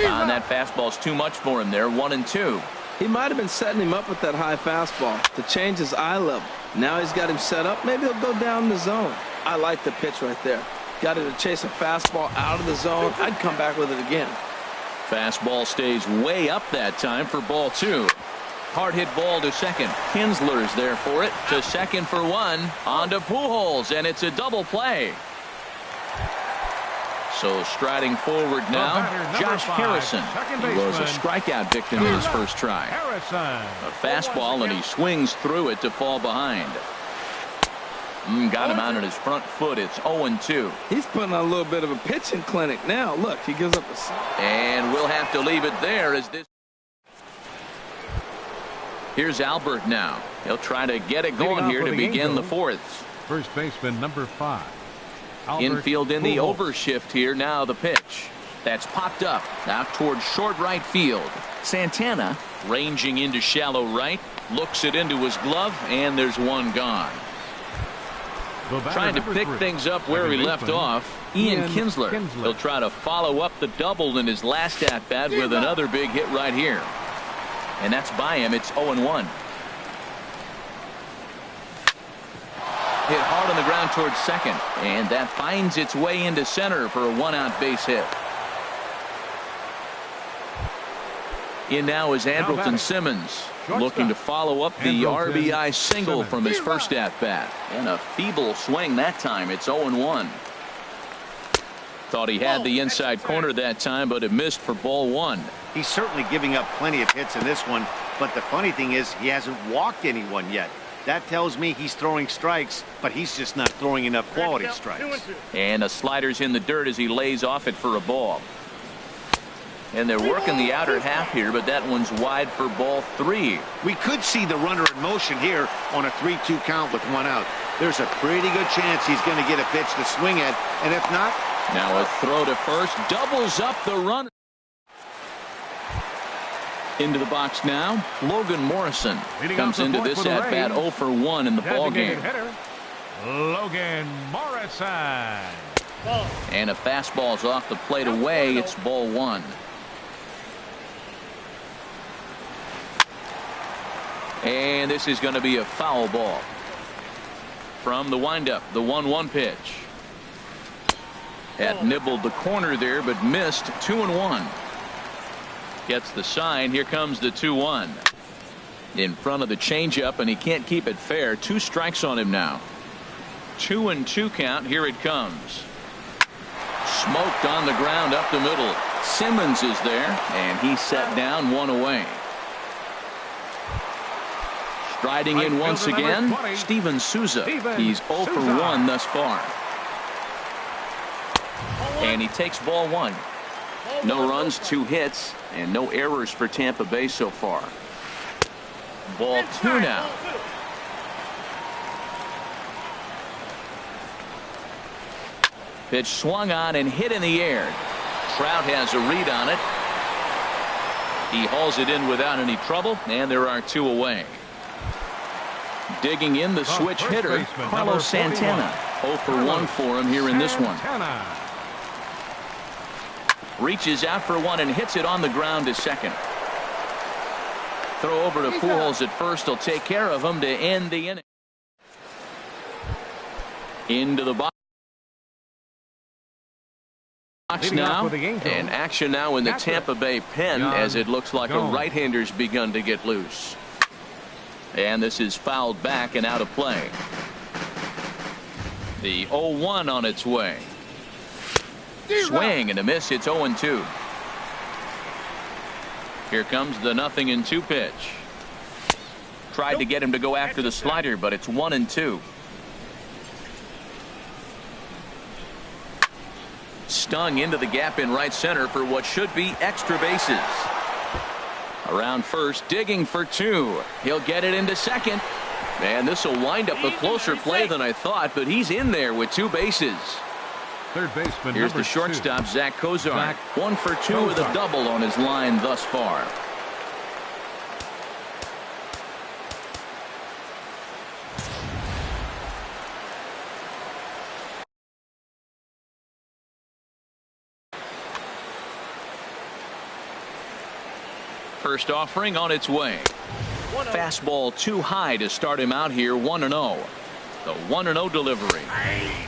And that fastball's too much for him there. 1-2. He might have been setting him up with that high fastball to change his eye level. Now he's got him set up. Maybe he'll go down the zone. I like the pitch right there. Got it to chase a fastball out of the zone. I'd come back with it again. Fastball stays way up that time for ball 2. Hard hit ball to second. Kinsler's there for it. To second for 1. On to Pujols, and it's a double play. So striding forward now, Josh Harrison. He was a strikeout victim in his first try. A fastball, and he swings through it to fall behind. Got him out on his front foot. It's 0-2. He's putting on a little bit of a pitching clinic now. Look, he gives up a... And we'll have to leave it there as this... Here's Albert now. He'll try to get it going here to begin the 4th. First baseman number 5. Infield in the overshift here. Now the pitch. That's popped up. Out towards short right field. Santana ranging into shallow right. Looks it into his glove, and there's one gone. Trying to pick things up where he left off. Ian Kinsler. He'll try to follow up the double in his last at-bat with another big hit right here. And that's by him. It's 0-1. Hit hard on the ground towards second. And that finds its way into center for a 1-out base hit. In now is Andrelton Simmons, looking to follow up the RBI single from his first at-bat. And a feeble swing that time. It's 0-1. Thought he had the inside corner that time, but it missed for ball 1. He's certainly giving up plenty of hits in this one, but the funny thing is he hasn't walked anyone yet. That tells me he's throwing strikes, but he's just not throwing enough quality strikes. And a slider's in the dirt as he lays off it for a ball. And they're working the outer half here, but that one's wide for ball 3. We could see the runner in motion here on a 3-2 count with 1 out. There's a pretty good chance he's going to get a pitch to swing at, and if not... Now a throw to first, doubles up the run. Into the box now, Logan Morrison comes into this at-bat 0 for 1 in the ballgame. Logan Morrison. And a fastball's off the plate away. It's ball 1. And this is going to be a foul ball. From the windup, the 1-1 pitch. Had nibbled the corner there, but missed. 2-1. Gets the sign. Here comes the 2-1. In front of the changeup, and he can't keep it fair. 2 strikes on him now. 2-2 count. Here it comes. Smoked on the ground up the middle. Simmons is there, and he's set down 1 away. Striding in once again, Steven Souza. He's 0 for 1 thus far. And he takes ball 1. No runs, 2 hits, and no errors for Tampa Bay so far. Ball 2 now. Pitch swung on and hit in the air. Trout has a read on it. He hauls it in without any trouble, and there are 2 away. Digging in the switch hitter, Carlos Santana. 0 for 1 for him here in this one. Reaches out for 1 and hits it on the ground to second. Throw over to Pujols at first. He'll take care of him to end the inning. Into the box now, and action now in the Tampa Bay pen as it looks like a right-hander's begun to get loose. And this is fouled back and out of play. The 0-1 on its way. Swing and a miss. It's 0-2. Here comes the 0-2 pitch. Tried to get him to go after the slider, but it's 1-2. Stung into the gap in right center for what should be extra bases. Around first, digging for 2. He'll get it into second. And this will wind up a closer play than I thought, but he's in there with 2 bases. Third baseman. Here's the shortstop, Zach Kozar. 1 for 2 with a double on his line thus far. First offering on its way. Fastball too high to start him out here. 1-0. The 1-0 delivery.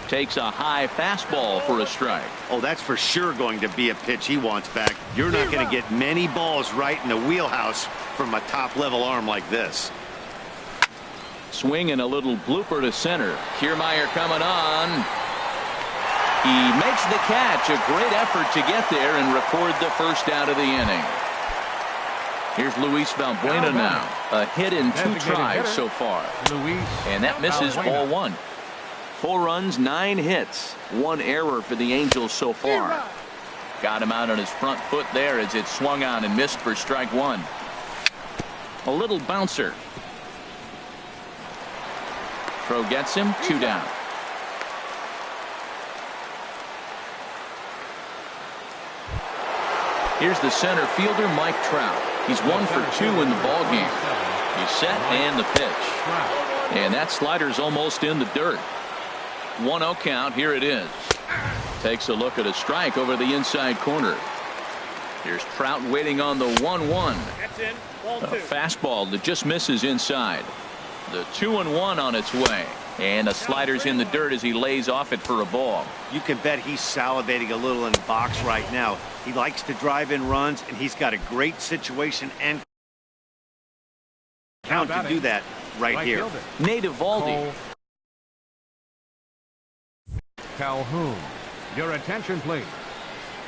Takes a high fastball for a strike. Oh, that's for sure going to be a pitch he wants back. You're not going to get many balls right in the wheelhouse from a top-level arm like this. Swing and a little blooper to center. Kiermaier coming on. He makes the catch. A great effort to get there and record the first out of the inning. Here's Luis Valbuena now. A hit in 2 tries so far. And that misses ball 1. 4 runs, 9 hits. 1 error for the Angels so far. Got him out on his front foot there as it swung on and missed for strike 1. A little bouncer. Throw gets him. 2 down. Here's the center fielder, Mike Trout. He's 1 for 2 in the ball game. He's set and the pitch. And that slider's almost in the dirt. 1-0 count. Here it is. Takes a look at a strike over the inside corner. Here's Trout waiting on the 1-1. A fastball that just misses inside. The 2-1 on its way. And the slider's in the dirt as he lays off it for a ball. You can bet he's salivating a little in the box right now. He likes to drive in runs, and he's got a great situation and count to do that right here. Nate Eovaldi. Calhoun. Your attention, please.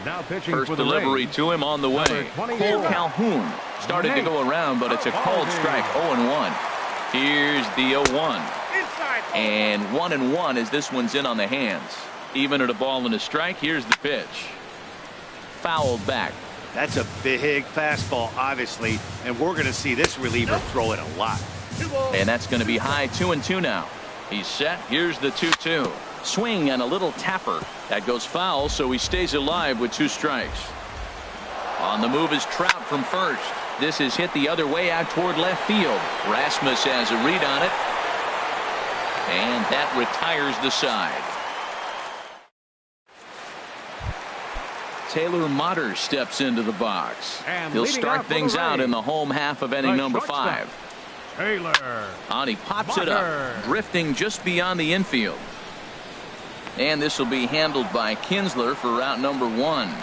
Now pitching First for the delivery Rays. to him on the way. Cole Calhoun started to go around, but it's a called strike. 0-1. Here's the 0-1. And 1-1 as this one's in on the hands. Even at a ball and a strike. Here's the pitch. Fouled back. That's a big fastball, obviously, and we're going to see this reliever throw it a lot. And that's going to be high. 2-2 now. He's set. Here's the 2-2. Swing and a little tapper. That goes foul, so he stays alive with 2 strikes. On the move is Trout from first. This is hit the other way out toward left field. Rasmus has a read on it. And that retires the side. Taylor Motter steps into the box. And He'll leading start off for things the out Rays, in the home half of inning the number shortstop, 5. Taylor. On he pops it Motter. up, drifting just beyond the infield. And this will be handled by Kinsler for route number 1.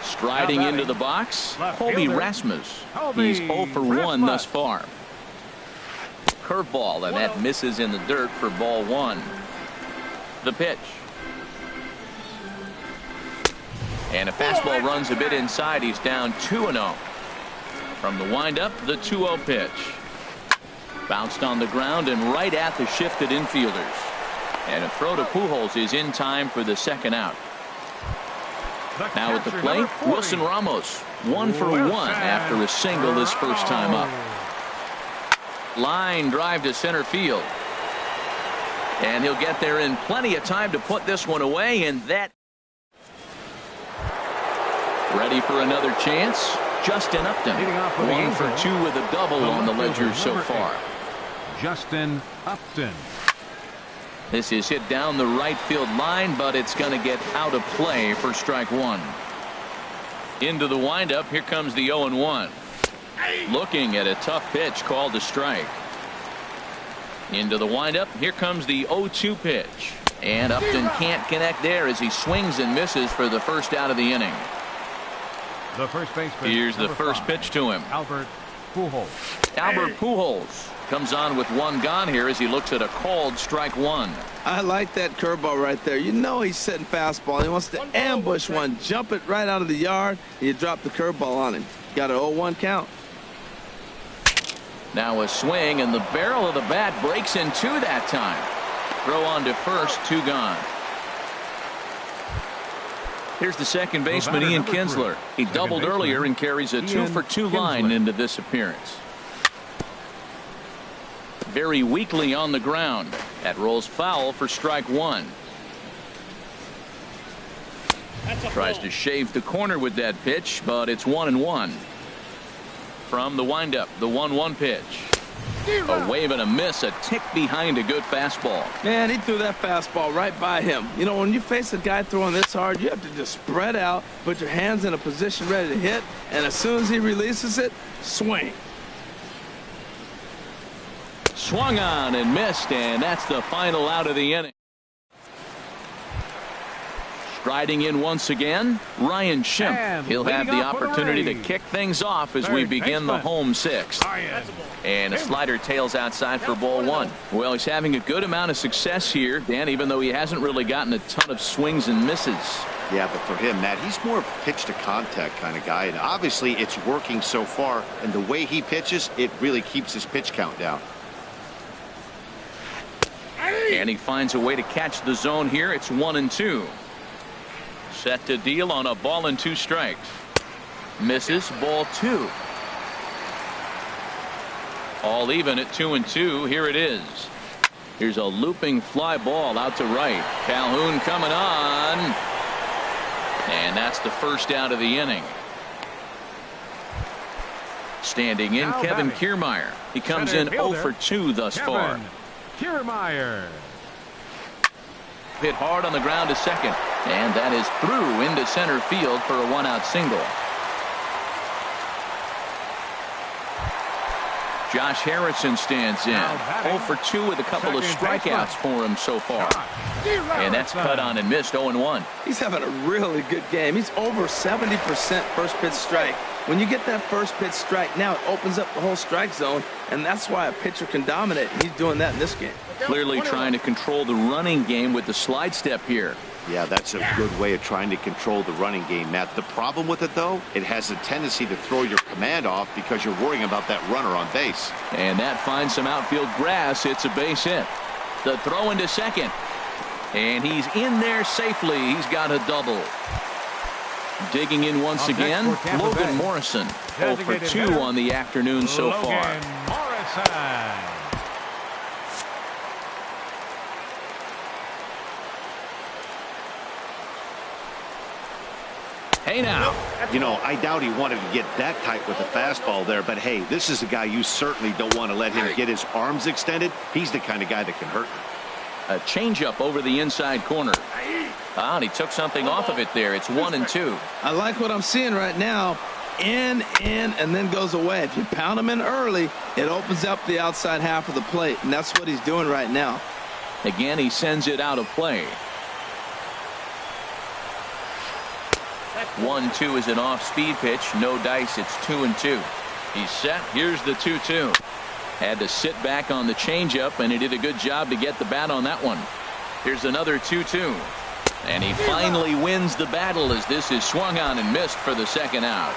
Striding into the box, Colby Rasmus. He's 0 for 1 thus far. Curveball, and that misses in the dirt for ball 1. The pitch. And a fastball runs a bit inside. He's down 2-0. From the windup, the 2-0 pitch. Bounced on the ground and right at the shifted infielders. And a throw to Pujols is in time for the second out. Now at the plate, Wilson Ramos. 1 for 1 after a single his first time up. Line drive to center field. And he'll get there in plenty of time to put this one away, and that. Ready for another chance. Justin Upton. 1 for 2 with a double on the ledger so far. Justin Upton. This is hit down the right field line, but it's going to get out of play for strike 1. Into the windup. Here comes the 0-1. Looking at a tough pitch called a strike. Into the windup. Here comes the 0-2 pitch. And Upton can't connect there as he swings and misses for the first out of the inning. The first baseman. Here's the first 5, pitch to him. Albert Pujols. Albert Pujols comes on with 1 gone here as he looks at a called strike 1. I like that curveball right there. You know he's setting fastball. He wants to ambush one, jump it right out of the yard, and you drop the curveball on him. Got an 0-1 count. Now a swing, and the barrel of the bat breaks in 2 that time. Throw on to first, 2 gone. Here's the second baseman, Ian Kinsler. He doubled earlier and carries a 2 for 2 line into this appearance. Very weakly on the ground. That rolls foul for strike 1. Tries to shave the corner with that pitch, but it's 1-1. From the windup, the 1-1 pitch. A wave and a miss, a tick behind a good fastball. Man, he threw that fastball right by him. You know, when you face a guy throwing this hard, you have to just spread out, put your hands in a position ready to hit, and as soon as he releases it, swing. Swung on and missed, and that's the final out of the inning. Striding in once again, Ryan Schimpf. And He'll have the opportunity to Rays. kick things off as Third we begin the baseman. home sixth. And a slider tails outside for ball one. Well, he's having a good amount of success here, Dan, even though he hasn't really gotten a ton of swings and misses. Yeah, but for him, Matt, he's more of a pitch to contact kind of guy, and obviously it's working so far, and the way he pitches, it really keeps his pitch count down. And he finds a way to catch the zone here. It's 1-2. Set to deal on a ball and 2 strikes. Misses, ball 2. All even at 2-2. Here it is. Here's a looping fly ball out to right. Calhoun coming on. And that's the first out of the inning. Standing in, Now Kevin batting. Kiermaier. He comes Center in 0 fielder, for 2 thus far. Kevin Kiermaier. Hit hard on the ground to second, and that is through into center field for a 1-out single. Josh Harrison stands in, Now batting, 0 for 2 with a couple of second strikeouts baseman. for him so far. And that's cut on and missed, 0-1. He's having a really good game. He's over 70% first pitch strike. When you get that first pitch strike, now it opens up the whole strike zone, and that's why a pitcher can dominate. He's doing that in this game. Clearly trying to control the running game with the slide step here. Yeah, that's a good way of trying to control the running game, Matt. The problem with it, though, it has a tendency to throw your command off because you're worrying about that runner on base. And that finds some outfield grass. It's a base hit. The throw into second. And he's in there safely. He's got a double. Digging in once Up next again, for Tampa Logan Bay. Morrison. 0 for Designated 2 hitter, on the afternoon so Logan far. Morrison. Hey now. You know, I doubt he wanted to get that tight with the fastball there, but hey, this is a guy you certainly don't want to let him get his arms extended. He's the kind of guy that can hurt you. A changeup over the inside corner. And he took something off of it there. It's 1-2. I like what I'm seeing right now. In, and then goes away. If you pound him in early, it opens up the outside half of the plate, and that's what he's doing right now. Again, he sends it out of play. 1-2 is an off-speed pitch. No dice. It's 2-2. He's set. Here's the 2-2. Had to sit back on the changeup, and he did a good job to get the bat on that one. Here's another 2-2. And he finally wins the battle as this is swung on and missed for the second out.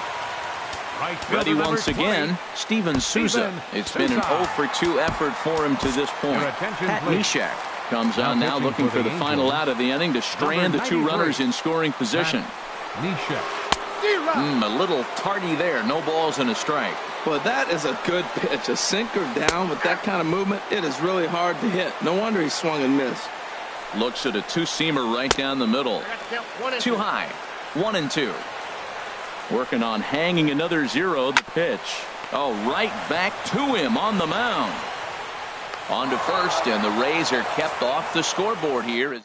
Right Ready fielder once number again, 20. Steven Souza. It's been an 0 for 2 effort for him to this point. Your attention, Pat please. Neshek comes on now pitching looking for for the the final Angels, out of the inning to strand the number 2 93, runners in scoring position. Neshek. A little tardy there. No balls and a strike. Well, that is a good pitch. A sinker down with that kind of movement, it is really hard to hit. No wonder he swung and missed. Looks at a 2-seamer right down the middle. Too high. 1-2. Working on hanging another 0. The pitch. Oh, right back to him on the mound. On to first, and the Rays are kept off the scoreboard here.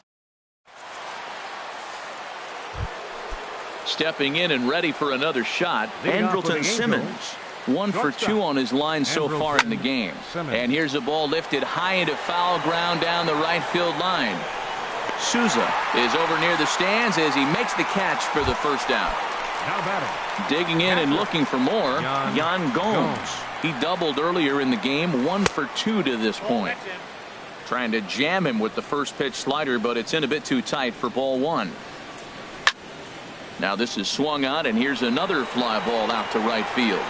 Stepping in and ready for another shot, Leading off for the Andrelton Angels. Simmons. 1 for 2 on his line so far in the game. Simmons. And here's a ball lifted high into foul ground down the right field line. Souza is over near the stands as he makes the catch for the first out. Now batting. Digging in and looking for more, Yan Gomes. Gomes. He doubled earlier in the game, 1 for 2 to this point. Trying to jam him with the first pitch slider, but it's in a bit too tight for ball 1. Now this is swung on, and here's another fly ball out to right field.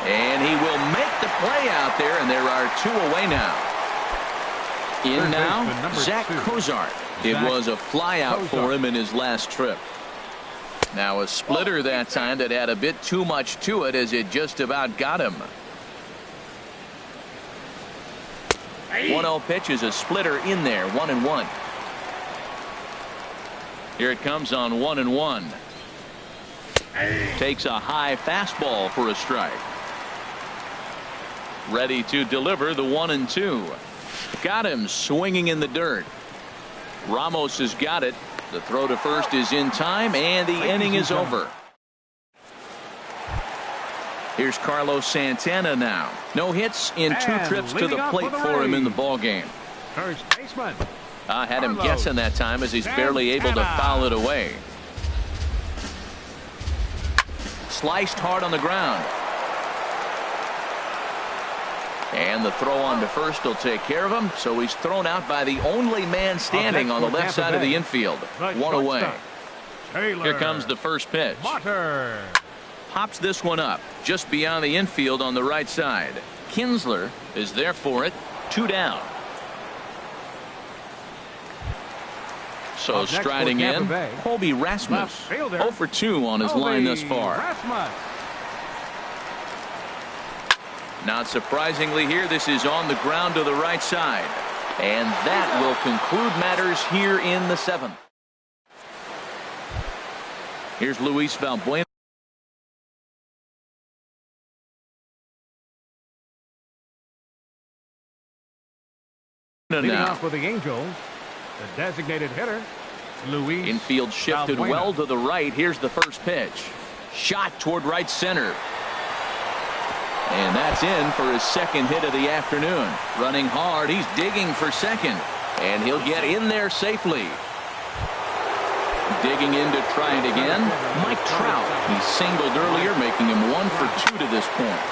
And he will make the play out there, and there are 2 away now. In Third now, baseman, number Zach 2. Kozart. It Zach was a fly out for Kozart. him in his last trip. Now a splitter that time that had a bit too much to it as it just about got him. 1-0 pitch is a splitter in there, 1-1. Here it comes on 1-1. Takes a high fastball for a strike. ready to deliver the 1-2. Got him swinging in the dirt. Ramos has got it. The throw to first is in time, and the inning is over. Here's Carlos Santana now. No hits in 2 trips to the plate for him in the ballgame. First baseman. I had him guessing that time as he's barely able to foul it away. Sliced hard on the ground. And the throw on to first will take care of him. So he's thrown out by the only man standing on the left side of the infield. 1 away. Here comes the first pitch. Pops this one up just beyond the infield on the right side. Kinsler is there for it. 2 down. So striding in, Colby Rasmus. 0 for 2 on his line thus far. Not surprisingly here, this is on the ground to the right side. And that will conclude matters here in the 7th. Here's Luis Valbuena. Leading off with the Angels, the designated hitter, Luis. Infield shifted Valbuena. well to the right. Here's the first pitch. Shot toward right center. And that's in for his second hit of the afternoon. Running hard. He's digging for second. And he'll get in there safely. Digging in to try it again. Mike Trout. He singled earlier, making him 1 for 2 to this point.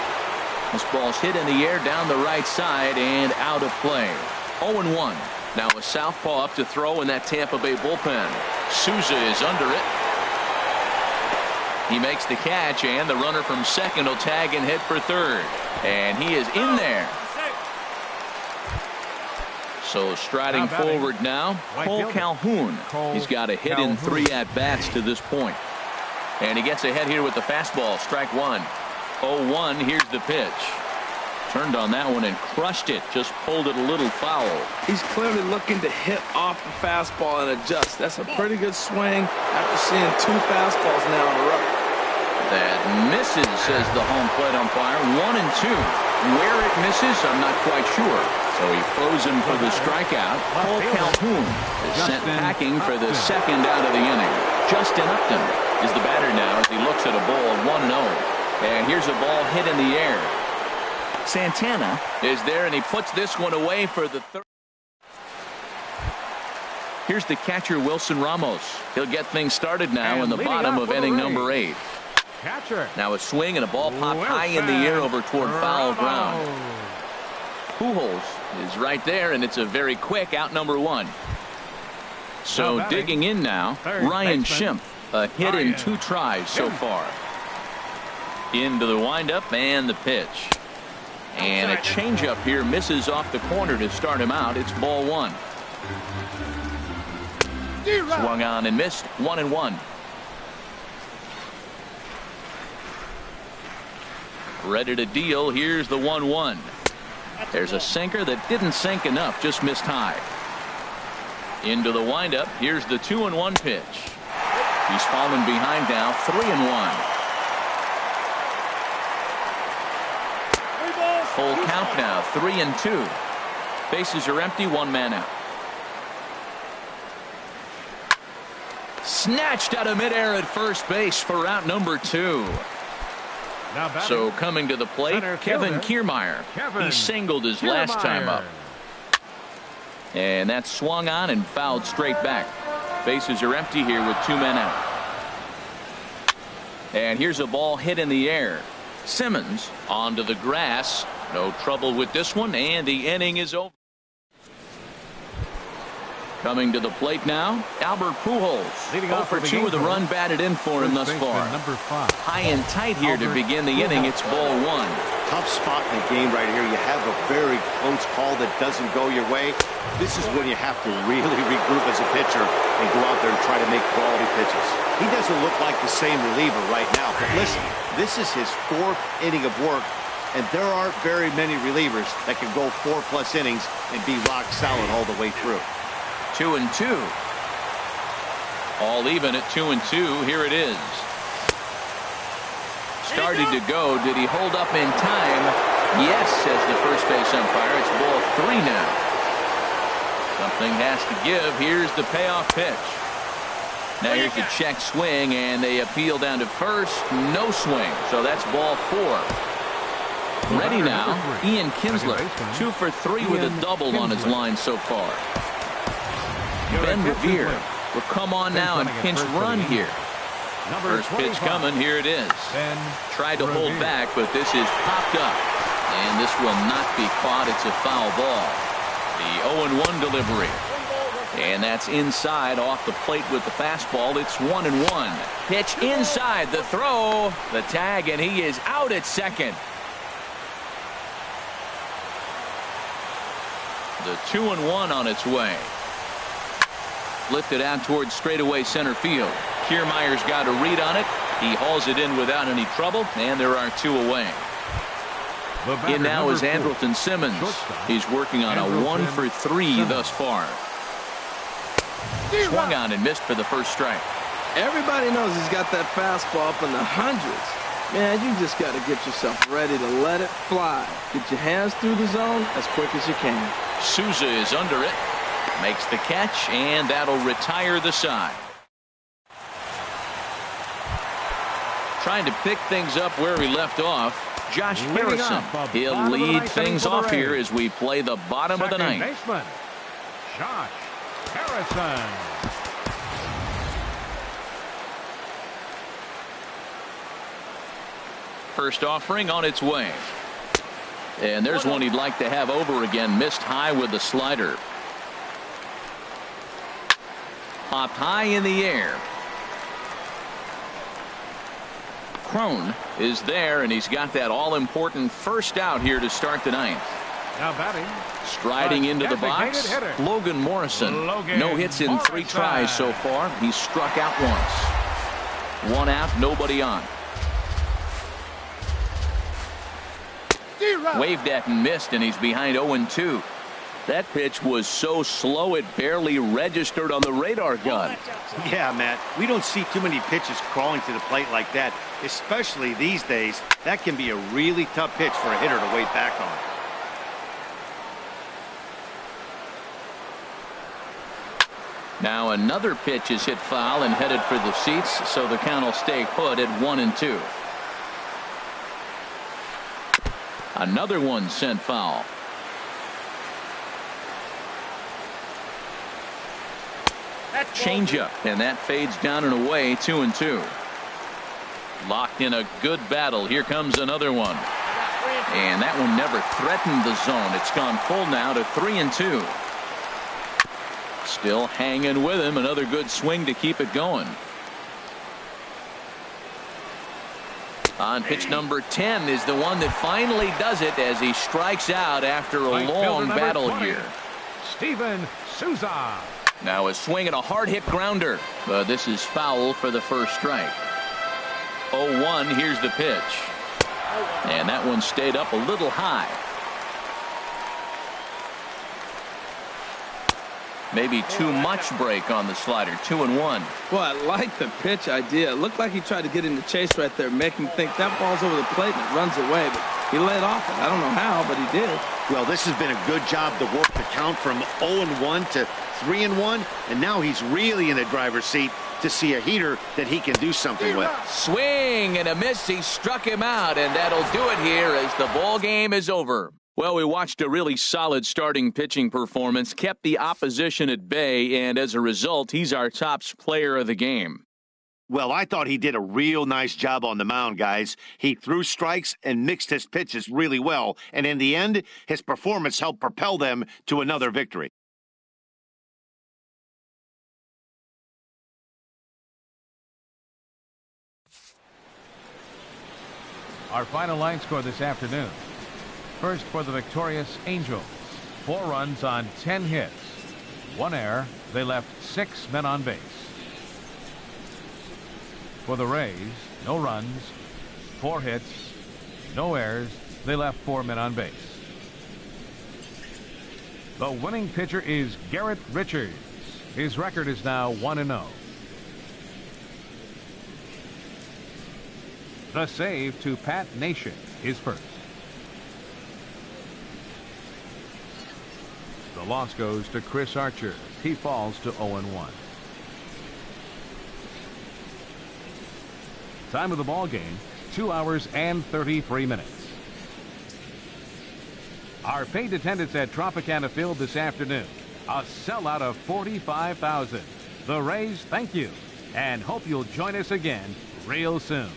This ball's hit in the air down the right side and out of play. 0-1. Now a southpaw up to throw in that Tampa Bay bullpen. Souza is under it. He makes the catch, and the runner from second will tag and hit for third. And he is in there. So striding forward now, Cole Calhoun. He's got a hit in 3 at-bats to this point. And he gets ahead here with the fastball. Strike 1. 0-1. Here's the pitch. Turned on that one and crushed it. Just pulled it a little foul. He's clearly looking to hit off the fastball and adjust. That's a pretty good swing after seeing 2 fastballs now in a row. That misses, says the home plate umpire. 1-2. Where it misses, I'm not quite sure. So he throws him for the strikeout. Cole Calhoun is sent packing for the second out of the inning. Justin Upton is the batter now as he looks at a ball 1-0. And here's a ball hit in the air. Santana is there, and he puts this one away for the third. Here's the catcher, Wilson Ramos. He'll get things started now in the bottom of inning number 8. Now a swing and a ball popped high in the air over toward foul ground. Pujols is right there, and it's a very quick out number 1. So digging in now, Ryan Schimpf. A hit in 2 tries so far. Into the windup and the pitch. And a changeup here misses off the corner to start him out. It's ball 1. Swung on and missed. 1-1. Ready to deal. Here's the 1-1. There's a sinker that didn't sink enough, just missed high. Into the windup. Here's the 2-1 pitch. He's fallen behind now. 3-1. Full count now. 3-2. Bases are empty. 1 man out. Snatched out of midair at first base for out number 2. So coming to the plate, Kevin Kiermaier. He singled his last time up. And that swung on and fouled straight back. Bases are empty here with 2 men out. And here's a ball hit in the air. Simmons onto the grass. No trouble with this one, and the inning is over. Coming to the plate now, Albert Pujols. 0 for 2 with a run batted in for him thus far. High and tight here to begin the inning. It's ball 1. Tough spot in the game right here. You have a very close call that doesn't go your way. This is when you have to really regroup as a pitcher and go out there and try to make quality pitches. He doesn't look like the same reliever right now. But listen, this is his 4th inning of work, and there aren't very many relievers that can go 4+ innings and be rock solid all the way through. 2-2. All even at 2-2. Here it is. started to go. Did he hold up in time? Yes, says the first base umpire. It's ball 3 now. Something has to give. Here's the payoff pitch. Now here's the check swing, and they appeal down to first. No swing, so that's ball 4. Ready now, Ian Kinsler, 2 for 3 with a double on his line so far. Ben Revere will come on now and pinch run here. First pitch coming, here it is. Tried to hold back, but this is popped up. And this will not be caught. It's a foul ball. The 0-1 delivery. And that's inside off the plate with the fastball. It's 1-1. Pitch inside, the throw, the tag, and he is out at second. The 2-1 on its way. Lifted out towards straightaway center field. Kiermaier's got a read on it. He hauls it in without any trouble, and there are 2 away. In now is Andrelton Simmons. He's working on a 1 for 3 thus far. Swung on and missed for the first strike. Everybody knows he's got that fastball up in the hundreds. Man, you just got to get yourself ready to let it fly. Get your hands through the zone as quick as you can. Souza is under it. Makes the catch, and that'll retire the side. Trying to pick things up where we left off. Josh Harrison. He'll lead things off here as we play the bottom of the ninth. Baseman, Josh Harrison. First offering on its way. And there's one he'd like to have over again. Missed high with the slider. Popped high in the air. Crone is there, and he's got that all-important first out here to start the ninth. Now batting. Striding into the box, Logan Morrison. No hits in 3 tries so far. He's struck out once. 1 out, nobody on. Waved at and missed, and he's behind 0-2. That pitch was so slow it barely registered on the radar gun. Yeah, Matt, we don't see too many pitches crawling to the plate like that, especially these days. That can be a really tough pitch for a hitter to wait back on. Now another pitch is hit foul and headed for the seats, so the count will stay put at 1-2. Another one sent foul. Changeup, and that fades down and away. 2-2. Locked in a good battle. Here comes another one, and that one never threatened the zone. It's gone full now to 3-2. Still hanging with him. Another good swing to keep it going. On pitch number 10 is the one that finally does it as he strikes out after a long battle here. Steven Souza. Now a swing and a hard hit grounder, but this is foul for the first strike. 0-1. Here's the pitch, and that one stayed up a little high. Maybe too much break on the slider. 2-1. Well, I like the pitch idea. It looked like he tried to get in the chase right there, make him think that ball's over the plate and it runs away, but he let off it. I don't know how, but he did. Well, this has been a good job to work the count from 0-1 to 3-1, and now he's really in the driver's seat to see a heater that he can do something with. Swing and a miss. He struck him out, and that'll do it here as the ball game is over. Well, we watched a really solid starting pitching performance, kept the opposition at bay, and as a result, he's our top player of the game. Well, I thought he did a real nice job on the mound, guys. He threw strikes and mixed his pitches really well, and in the end, his performance helped propel them to another victory. Our final line score this afternoon. First for the victorious Angels. 4 runs on 10 hits. 1 error. They left 6 men on base. For the Rays, no runs, 4 hits, no errors. They left 4 men on base. The winning pitcher is Garrett Richards. His record is now 1-0. The save to Pat Nation is first. The loss goes to Chris Archer. He falls to 0-1. Time of the ball game, 2 hours and 33 minutes. Our paid attendance at Tropicana Field this afternoon, a sellout of 45,000. The Rays thank you and hope you'll join us again real soon.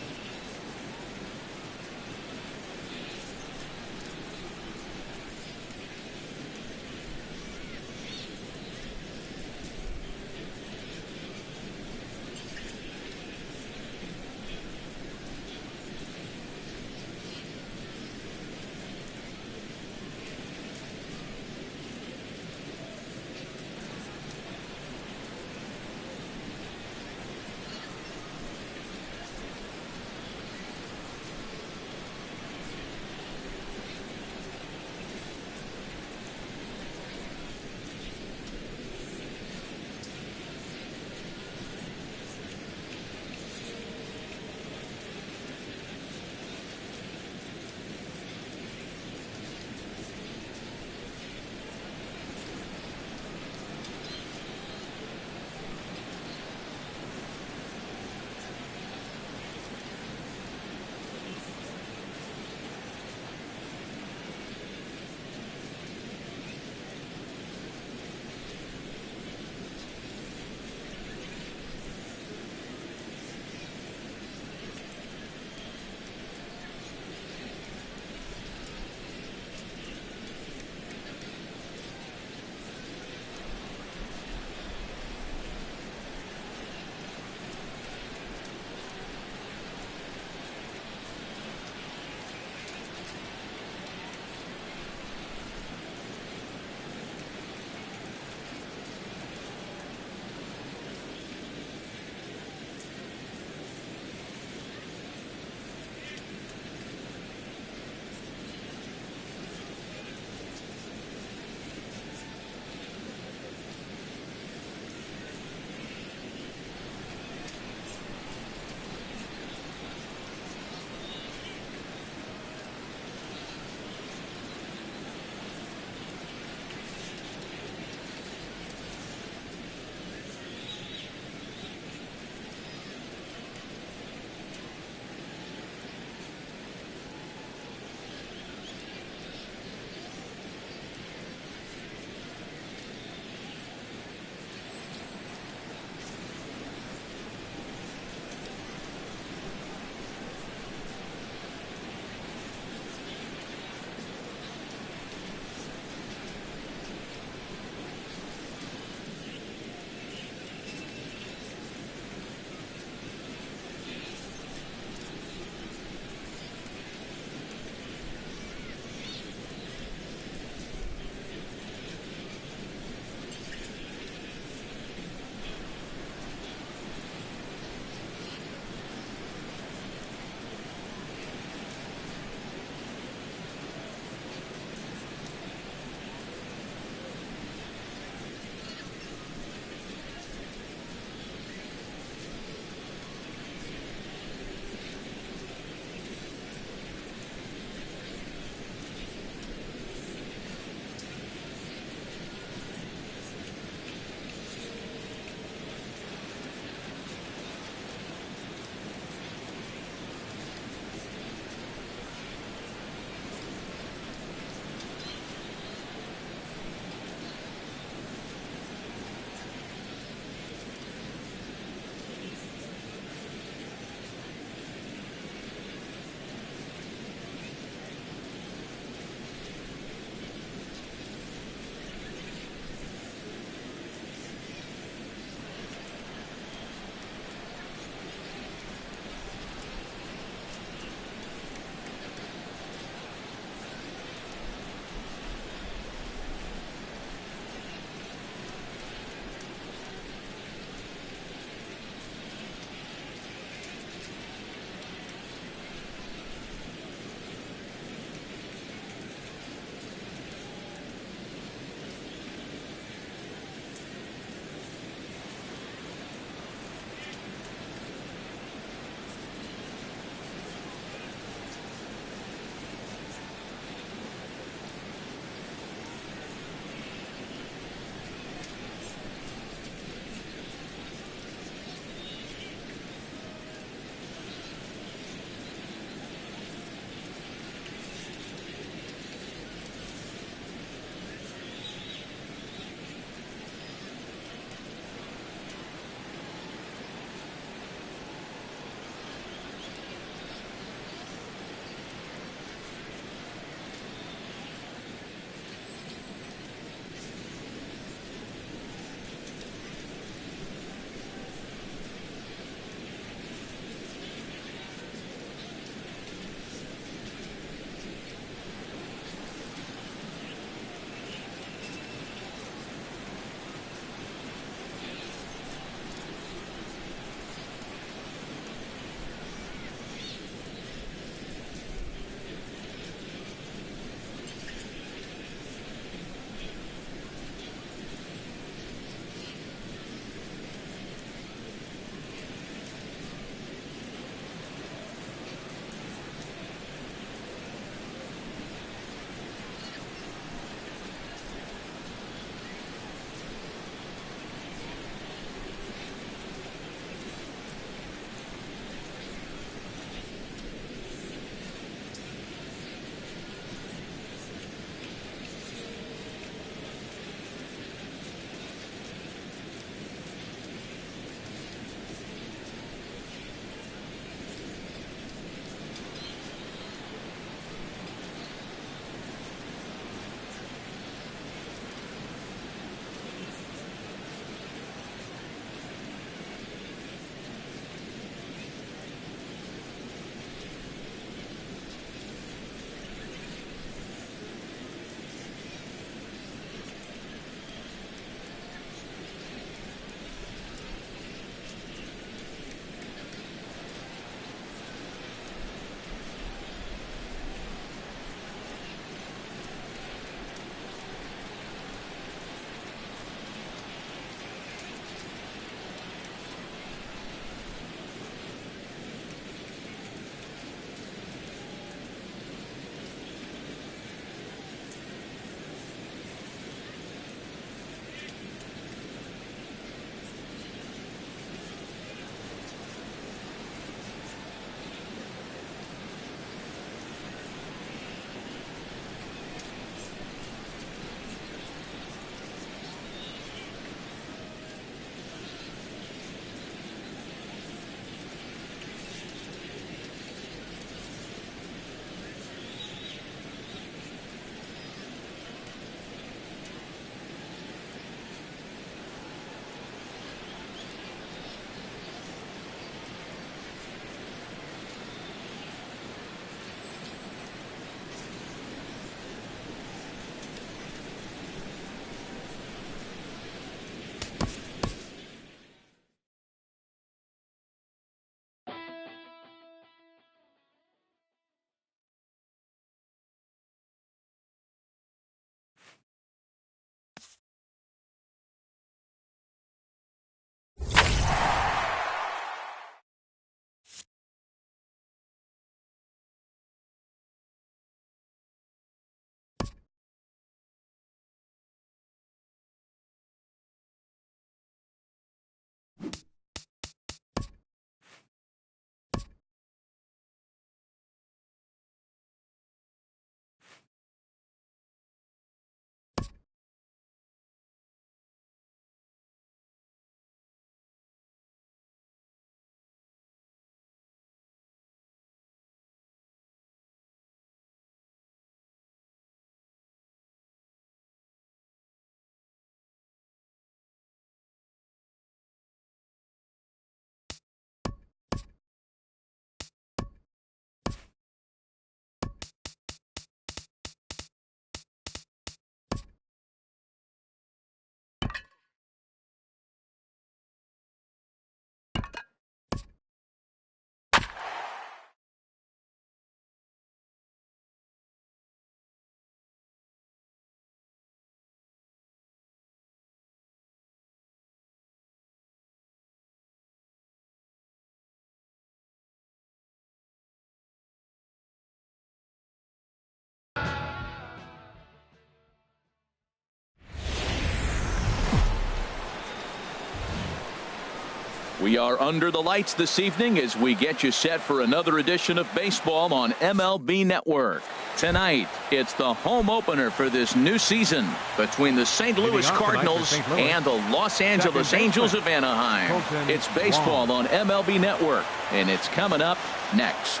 We are under the lights this evening as we get you set for another edition of baseball on MLB Network. Tonight, it's the home opener for this new season between the St. Louis Cardinals and the Los Angeles Angels of Anaheim. It's baseball on MLB Network, and it's coming up next.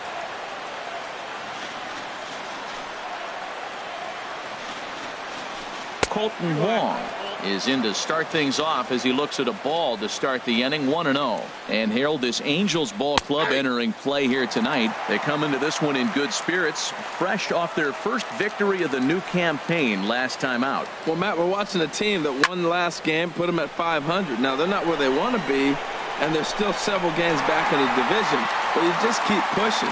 Colton Wong is in to start things off as he looks at a ball to start the inning. 1-0. And Harold, this Angels ball club entering play here tonight. They come into this one in good spirits, fresh off their first victory of the new campaign last time out. Well, Matt, we're watching a team that won the last game, put them at 500. Now, they're not where they want to be, and they're still several games back in the division. But you just keep pushing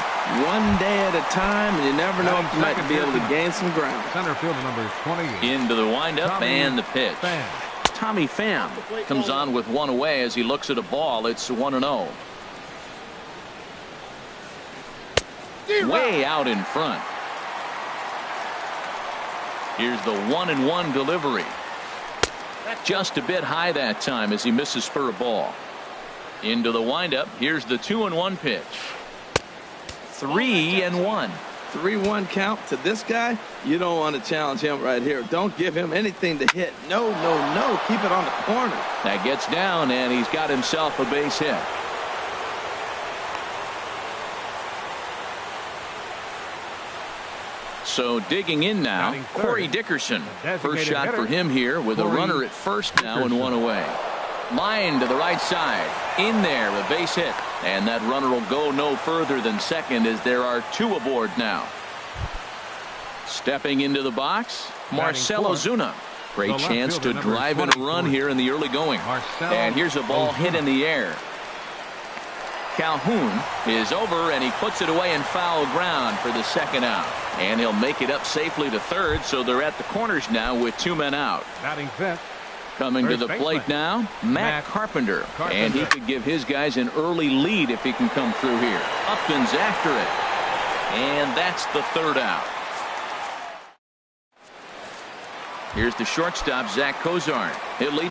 one day at a time, and you never know if you might be able to gain some ground. Center fielder number 20. Into the windup and the pitch. Tommy Pham comes on with one away as he looks at a ball. It's 1-0. Way out in front. Here's the 1-1 delivery. Just a bit high that time as he misses for a ball. Into the windup. Here's the 2-1 pitch. 3-1. 3-1 count to this guy. You don't want to challenge him right here. Don't give him anything to hit. No, no, no. Keep it on the corner. That gets down, and he's got himself a base hit. So digging in now, Corey Dickerson. First shot for him here with a runner at first now and one away. Line to the right side. In there, a base hit. And that runner will go no further than second as there are two aboard now. Stepping into the box, Marcell Ozuna. Great chance to drive in a run here in the early going. And here's a ball hit in the air. Calhoun is over, and he puts it away in foul ground for the second out. And he'll make it up safely to third, so they're at the corners now with two men out. Batting fifth. Coming to the plate now, Matt Carpenter. And he could give his guys an early lead if he can come through here. Upton's after it. And that's the third out. Here's the shortstop, Zach Cozart. He'll lead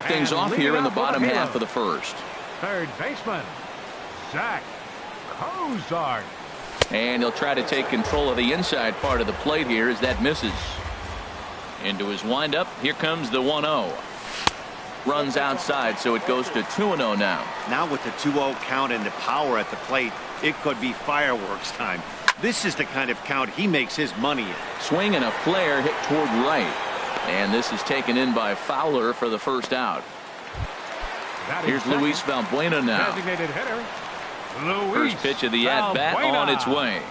things off here in the bottom half of the first. Third baseman, Zach Cozart. And he'll try to take control of the inside part of the plate here as that misses. Into his windup. Here comes the 1-0. Runs outside, so it goes to 2-0 now. Now with the 2-0 count and the power at the plate, it could be fireworks time. This is the kind of count he makes his money in. Swing and a flare hit toward right. And this is taken in by Fowler for the first out. Here's Luis Valbuena now. Designated hitter, First pitch of the at-bat on its way.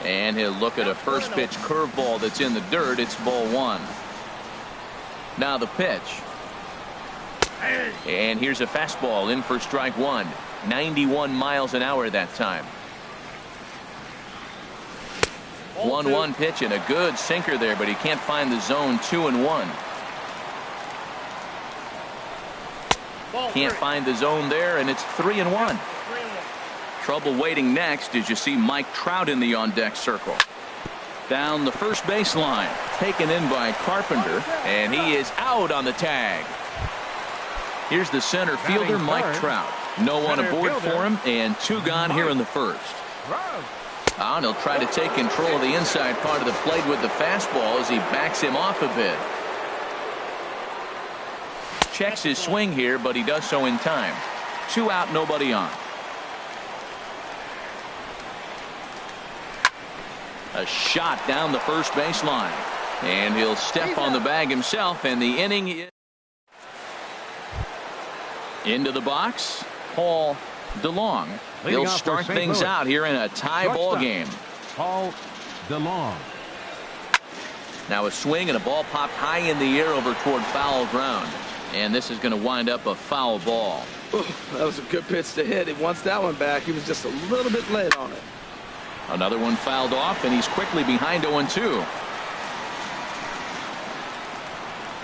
And he'll look at a first pitch curveball that's in the dirt. It's ball one. Now the pitch. And here's a fastball in for strike one. 91 miles an hour that time. 1-1 pitch and a good sinker there, but he can't find the zone. 2-1. Can't find the zone there, and it's 3-1. Trouble waiting next as you see Mike Trout in the on-deck circle. Down the first baseline, taken in by Carpenter, and he is out on the tag. Here's the center fielder, Mike Trout. No one aboard for him, and two gone here in the first. And he'll try to take control of the inside part of the plate with the fastball as he backs him off a bit. Checks his swing here, but he does so in time. Two out, nobody on. A shot down the first baseline. And he'll step on the bag himself, and the inning is into the box. Paul DeLong. He'll start things out here in a tie ball game. Paul DeLong. Now a swing and a ball popped high in the air over toward foul ground. And this is going to wind up a foul ball. Ooh, that was a good pitch to hit. He wants that one back. He was just a little bit late on it. Another one fouled off, and he's quickly behind 0-2.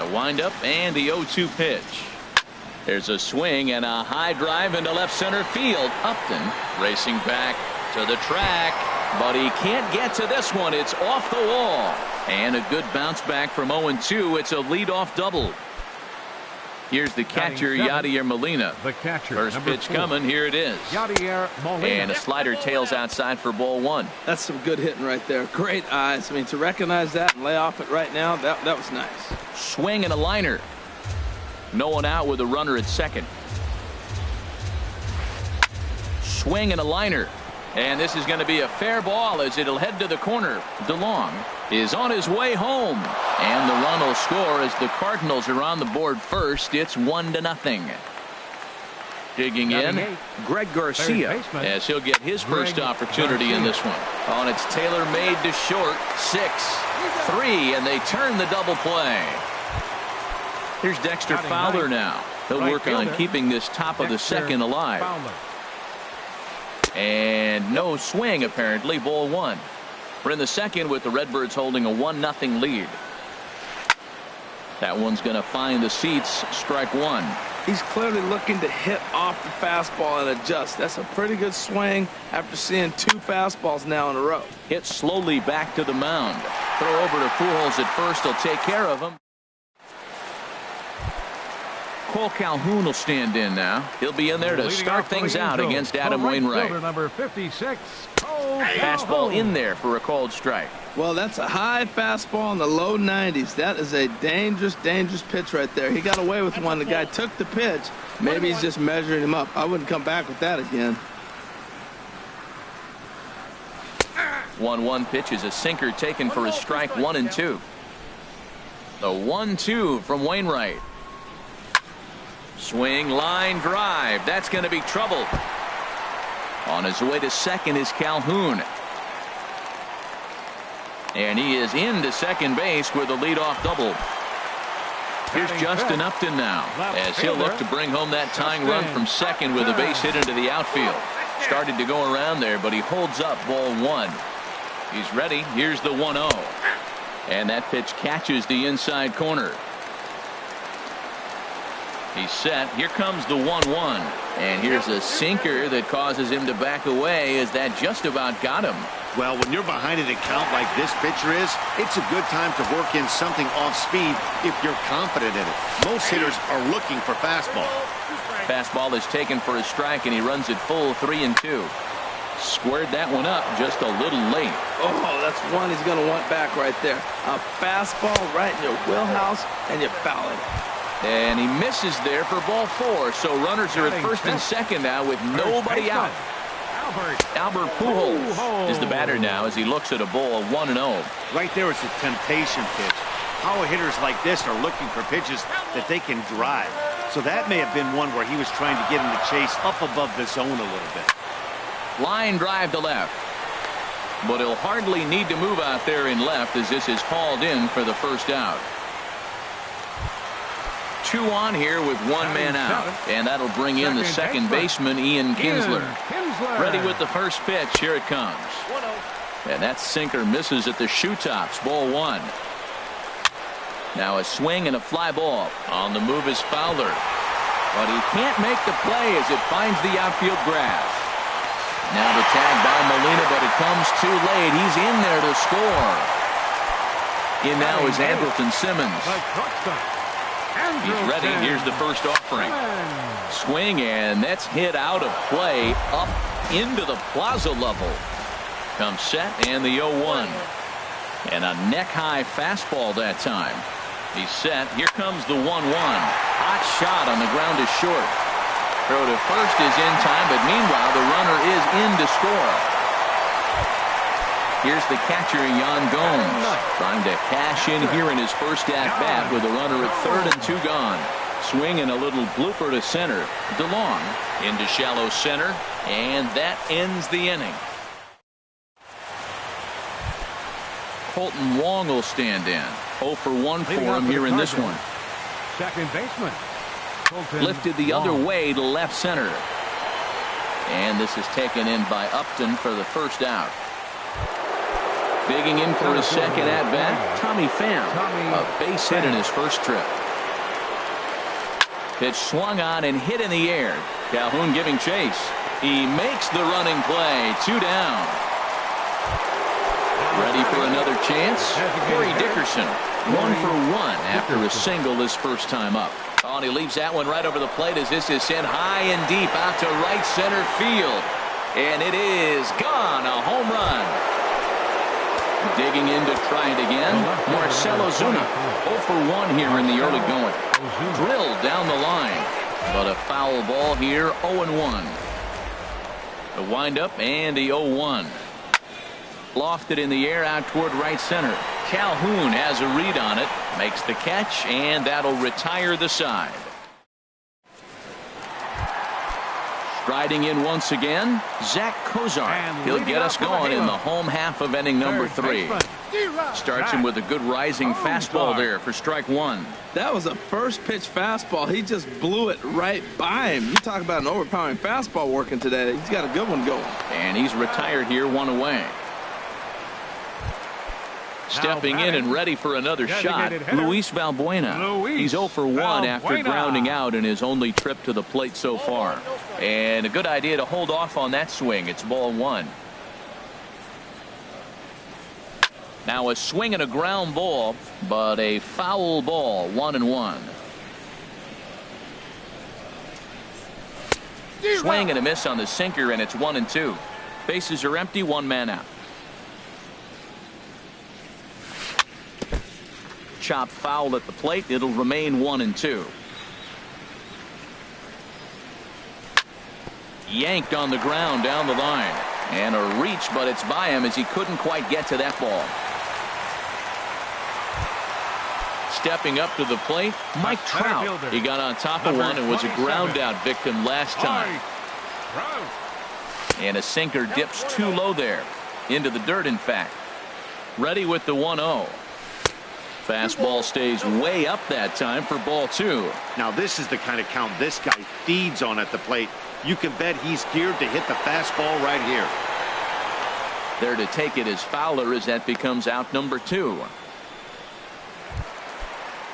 A windup and the 0-2 pitch. There's a swing and a high drive into left center field. Upton racing back to the track, but he can't get to this one. It's off the wall. And a good bounce back from 0-2. It's a leadoff double. Here's the catcher, Yadier Molina. The catcher, first pitch coming. Here it is. Yadier Molina. And a slider tails outside for ball one. That's some good hitting right there. Great eyes. I mean, to recognize that and lay off it right now, that was nice. Swing and a liner. No one out with a runner at second. Swing and a liner. And this is going to be a fair ball as it'll head to the corner. DeLong is on his way home. And the run will score as the Cardinals are on the board first. It's 1-0. Digging in, Greg Garcia, as he'll get his first opportunity in this one. On it's Taylor made to short. 6-3, and they turn the double play. Here's Dexter Fowler now. He'll work on keeping this top of the second alive. And no swing, apparently. Ball one. We're in the second with the Redbirds holding a 1-0 lead. That one's going to find the seats. Strike one. He's clearly looking to hit off the fastball and adjust. That's a pretty good swing after seeing 2 fastballs now in a row. Hit slowly back to the mound. Throw over to Pujols at first. He'll take care of him. Cole Calhoun will stand in now. He'll be in there to start things out against Adam Wainwright. Number 56, fastball in there for a called strike. Well, that's a high fastball in the low 90s. That is a dangerous, dangerous pitch right there. He got away with one. The guy took the pitch. Maybe he's just measuring him up. I wouldn't come back with that again. 1-1 pitch is a sinker taken for a strike. 1-2. The 1-2 from Wainwright. Swing, line drive. That's going to be trouble. On his way to second is Calhoun. And he is into second base with a leadoff double. Here's Justin Upton now, as he'll look to bring home that tying run from second with a base hit into the outfield. Started to go around there, but he holds up ball one. He's ready. Here's the 1-0. And that pitch catches the inside corner. He's set. Here comes the 1-1. And here's a sinker that causes him to back away, as that just about got him. Well, when you're behind an account like this pitcher is, it's a good time to work in something off speed if you're confident in it. Most hitters are looking for fastball. Fastball is taken for a strike, and he runs it full. 3-2. Squared that one up just a little late. Oh, that's one he's going to want back right there. A fastball right in your wheelhouse, and you foul it. And he misses there for ball four. So runners are at first and second now with nobody out. Albert Pujols is the batter now as he looks at a ball 1-0. Right there is a temptation pitch. Power hitters like this are looking for pitches that they can drive. So that may have been one where he was trying to get him to chase up above the zone a little bit. Line drive to left. But he'll hardly need to move out there in left as this is hauled in for the first out. 2 on here with 1 man out, and that'll bring in the second baseman, Ian Kinsler. Ready with the first pitch. Here it comes. And that sinker misses at the shoe tops. Ball one. Now a swing and a fly ball. On the move is Fowler, but he can't make the play as it finds the outfield grass. Now the tag by Molina, but it comes too late. He's in there to score. In now is Andrelton Simmons. He's ready. Here's the first offering. Swing, and that's hit out of play up into the plaza level. Comes set, and the 0-1. And a neck-high fastball that time. He's set. Here comes the 1-1. Hot shot on the ground is short. Throw to first is in time, but meanwhile the runner is in to score. Here's the catcher, Yan Gomes, trying to cash in here in his first at-bat with a runner at third and 2 gone. Swing and a little blooper to center. DeLong into shallow center, and that ends the inning. Colton Wong will stand in. 0 for 1 for him here in this one. Second baseman. Lifted the other way to left center. And this is taken in by Upton for the first out. Digging in for his second at-bat, Tommy Pham. A base hit in his first trip. Pitch swung on and hit in the air. Calhoun giving chase. He makes the running play. 2 down. Ready for another chance? Corey Dickerson. 1 for 1 after a single his first time up. Oh, and he leaves that one right over the plate as this is sent high and deep out to right center field. And it is gone. A home run. Digging in to try it again. Marcell Ozuna. 0 for 1 here in the early going. Drilled down the line. But a foul ball here. 0-1. The windup and the 0-1. Lofted in the air out toward right center. Calhoun has a read on it. Makes the catch, and that'll retire the side. Striding in once again, Zach Kozar. He'll get us going in the home half of inning number 3. Starts him with a good rising fastball there for strike 1. That was a first pitch fastball. He just blew it right by him. You talk about an overpowering fastball working today. He's got a good one going. And he's retired here, 1 away. Stepping in and ready for another shot, Luis Valbuena. He's 0 for 1 after grounding out in his only trip to the plate so far. And a good idea to hold off on that swing. It's ball 1. Now a swing and a ground ball, but a foul ball. 1-1. Swing and a miss on the sinker, and it's 1-2. Bases are empty, 1 man out. Chop foul at the plate. It'll remain 1-2. Yanked on the ground down the line. And a reach, but it's by him as he couldn't quite get to that ball. Stepping up to the plate, Mike Trout. He got on top of one and was a ground out victim last time. And a sinker dips too low there. Into the dirt, in fact. Ready with the 1-0. Fastball stays way up that time for ball 2. Now this is the kind of count this guy feeds on at the plate. You can bet he's geared to hit the fastball right here. There to take it is Fowler as that becomes out number 2.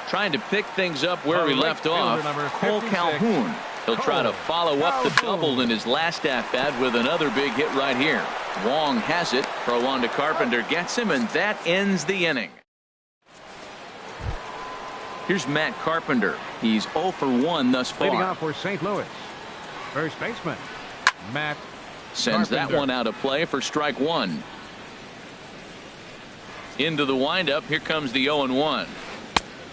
Trying to pick things up where he left off, Cole Calhoun. He'll try to follow up the double in his last at-bat with another big hit right here. Wong has it. Throw on to Carpenter gets him, and that ends the inning. Here's Matt Carpenter. He's 0 for 1 thus far. Leading off for St. Louis, first baseman Matt sends Carpenter. that one out of play for strike 1. Into the windup. Here comes the 0-1.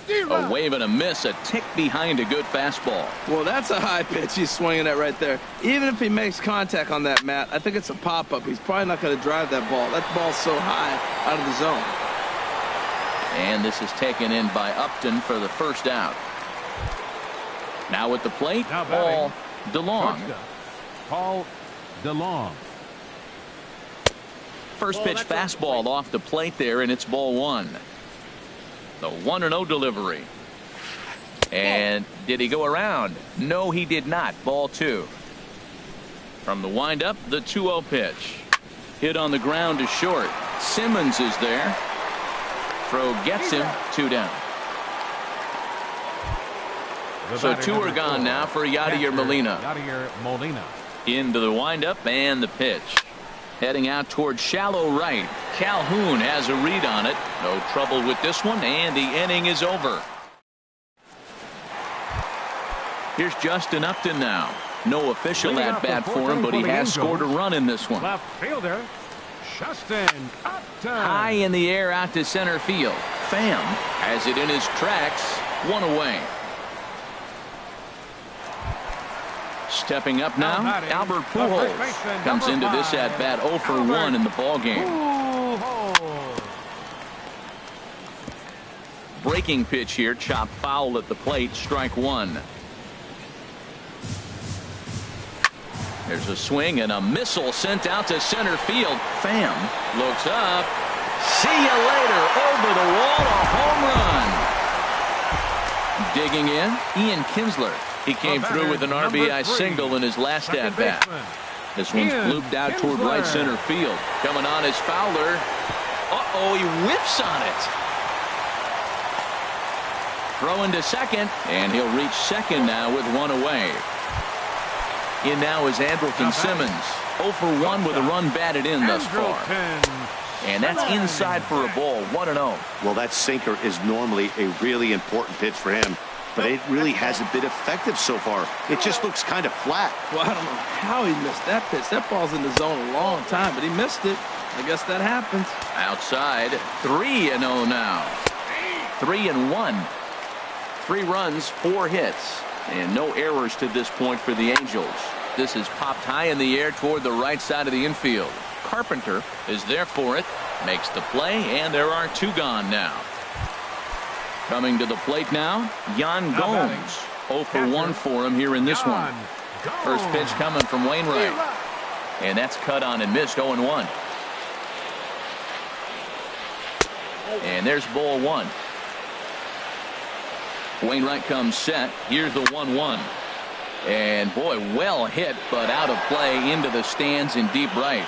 A wave and a miss, a tick behind a good fastball. Well, that's a high pitch he's swinging at right there. Even if he makes contact on that, Matt, I think it's a pop-up. He's probably not going to drive that ball. That ball's so high out of the zone. And this is taken in by Upton for the first out. Now at the plate, Paul DeLong. Paul DeLong. First pitch fastball off the plate there, and it's ball 1. The 1-0 delivery. And did he go around? No, he did not. Ball 2. From the windup, the 2-0 pitch. Hit on the ground to short. Simmons is there. Throw gets him. 2 down. So 2 are gone now for Yadier Molina. Into the windup and the pitch. Heading out towards shallow right. Calhoun has a read on it. No trouble with this one, and the inning is over. Here's Justin Upton now. No official at bat for him, but he has scored a run in this one. Left fielder Justin Upton. High in the air out to center field. Pham has it in his tracks. 1 away. Stepping up now, Albert Pujols comes into this at bat 0 for 1 in the ball game. Breaking pitch here, chop foul at the plate, strike 1. There's a swing and a missile sent out to center field. Pham looks up. See you later. Over the wall, a home run. Digging in, Ian Kinsler. He came through with an RBI single in his last at bat. This one's looped out toward right center field. Coming on is Fowler. Uh-oh, he whips on it. Throwing to second, and he'll reach second now with 1 away. In now is Andrelton Simmons. 0 for 1 with a run batted in thus far. And that's inside for a ball. 1-0. Well, that sinker is normally a really important pitch for him. but it really hasn't been effective so far. It just looks kind of flat. Well, I don't know how he missed that pitch. That ball's in the zone a long time, but he missed it. I guess that happens. Outside, 3-0 now. 3-1. 3 runs, 4 hits, and no errors to this point for the Angels. This is popped high in the air toward the right side of the infield. Carpenter is there for it, makes the play, and there are 2 gone now. Coming to the plate now, Yan Gomes. 0 for 1 for him here in this one. First pitch coming from Wainwright. And that's cut on and missed, 0-1. And there's ball 1. Wainwright comes set. Here's the 1-1. And boy, well hit, but out of play into the stands in deep right.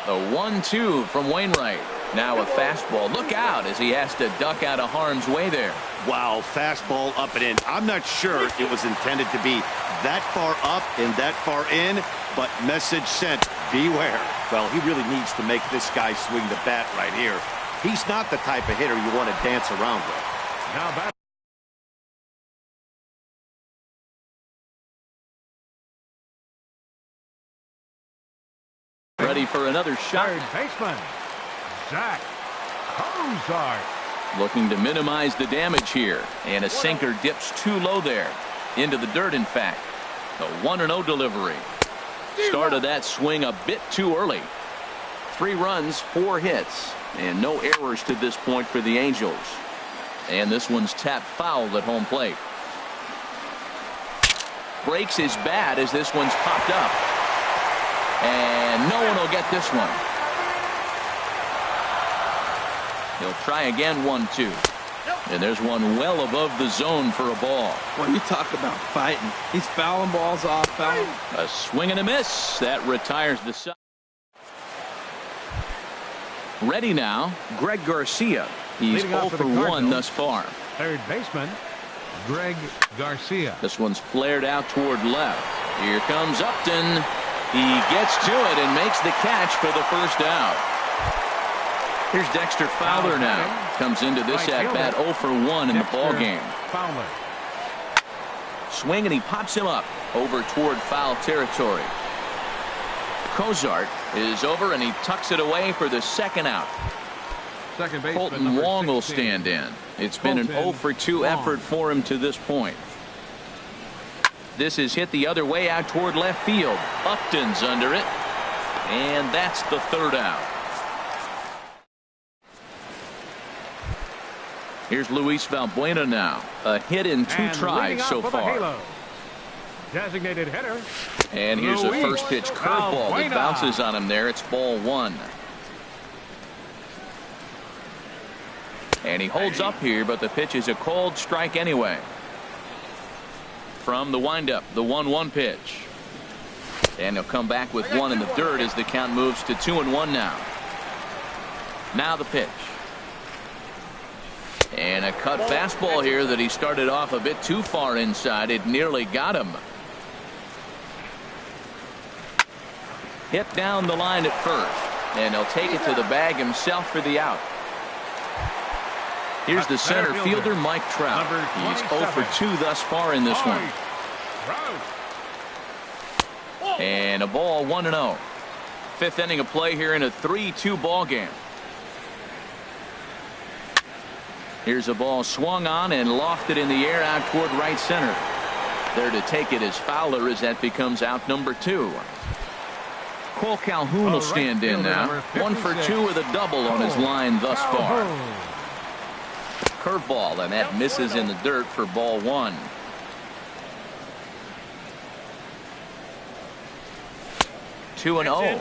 The 1-2 from Wainwright. Now a fastball. Look out as he has to duck out of harm's way there. Wow, fastball up and in. I'm not sure it was intended to be that far up and that far in, but message sent, beware. Well, he really needs to make this guy swing the bat right here. He's not the type of hitter you want to dance around with. Now back. Ready for another shot. Third baseman, Zach Cozart. Looking to minimize the damage here. And a sinker dips too low there. Into the dirt, in fact. The 1-0 delivery. Started that swing a bit too early. 3 runs, 4 hits, and no errors to this point for the Angels. And this one's tapped foul at home plate. Breaks his bat as this one's popped up. And no one will get this one. He'll try again, 1-2. And there's one well above the zone for a ball. Well, you talk about fighting. He's fouling balls off, fouling. A swing and a miss. That retires the side. Ready now, Greg Garcia. He's 0 for 1 thus far. Third baseman, Greg Garcia. This one's flared out toward left. Here comes Upton. He gets to it and makes the catch for the first out. Here's Dexter Fowler now. Comes into this at-bat 0 for 1 in the ballgame. Fowler. Swing and he pops him up over toward foul territory. Cozart is over and he tucks it away for the second out. Second baseman, Colton Wong will stand in. It's been an 0 for 2 effort for him to this point. This is hit the other way out toward left field. Upton's under it. And that's the third out. Here's Luis Valbuena now. A hit in 2 tries so far. Designated hitter. And here's a first pitch curveball that bounces on him there. It's ball 1. And he holds up here, but the pitch is a cold strike anyway. From the windup, the 1-1 pitch. And he'll come back with 1 in the dirt as the count moves to 2-1 now. Now the pitch. And a cut fastball here that he started off a bit too far inside. It nearly got him. Hit down the line at first. And he'll take it to the bag himself for the out. Here's the center fielder, Mike Trout. He's 0 for 2 thus far in this one. And a ball, 1-0. 5th inning of play here in a 3-2 ball game. Here's a ball swung on and lofted in the air out toward right center. There to take it is Fowler as that becomes out number 2. Cole Calhoun will stand in now. 1 for 2 with a double on his line thus far. Curveball, and that misses in the dirt for ball 1. Two and 0.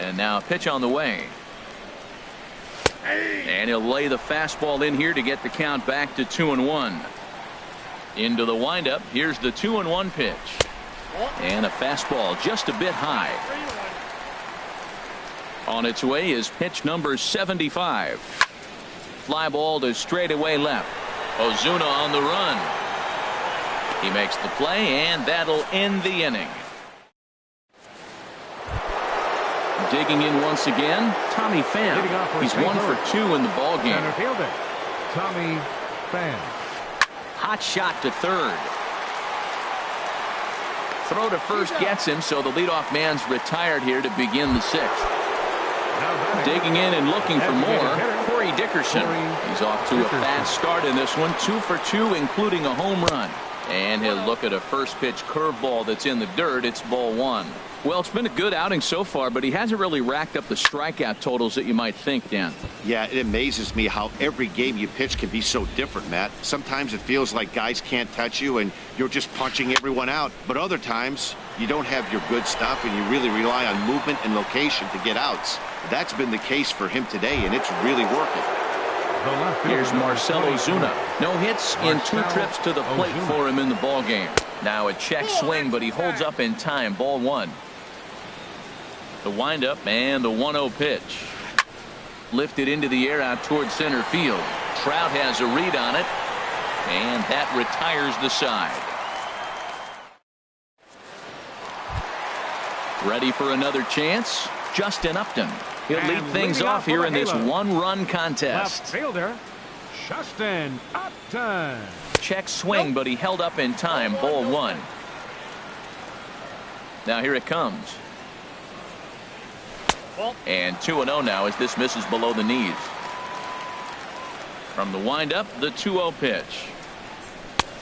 And now a pitch on the way. And he'll lay the fastball in here to get the count back to 2-1. Into the windup. Here's the 2-1 pitch. And a fastball just a bit high. On its way is pitch number 75. Fly ball to straightaway left. Ozuna on the run. He makes the play, and that'll end the inning. Digging in once again, Tommy Pham. He's 1 for 2 in the ball game. Center fielder, Tommy Pham. Hot shot to third. Throw to first gets him, so the leadoff man's retired here to begin the 6th. Digging in and looking for more, Corey Dickerson. He's off to a fast start in this one, 2 for 2, including a home run. And he'll look at a first pitch curveball that's in the dirt. It's ball 1. Well, it's been a good outing so far, but he hasn't really racked up the strikeout totals that you might think, Dan. Yeah, it amazes me how every game you pitch can be so different, Matt. Sometimes it feels like guys can't touch you and you're just punching everyone out. But other times, you don't have your good stuff and you really rely on movement and location to get outs. That's been the case for him today, and it's really working. Here's Marcell Ozuna. No hits in 2 trips to the plate for him in the ball game. Now a check swing, but he holds up in time. Ball 1. The windup and the 1-0 pitch. Lifted into the air out towards center field. Trout has a read on it, and that retires the side. Ready for another chance? Justin Upton. He'll lead things off here in this 1-run contest. Left fielder, Justin Upton. Check swing, but he held up in time. Ball 1. Now here it comes. And 2-0 now as this misses below the knees. From the windup, the 2-0 pitch.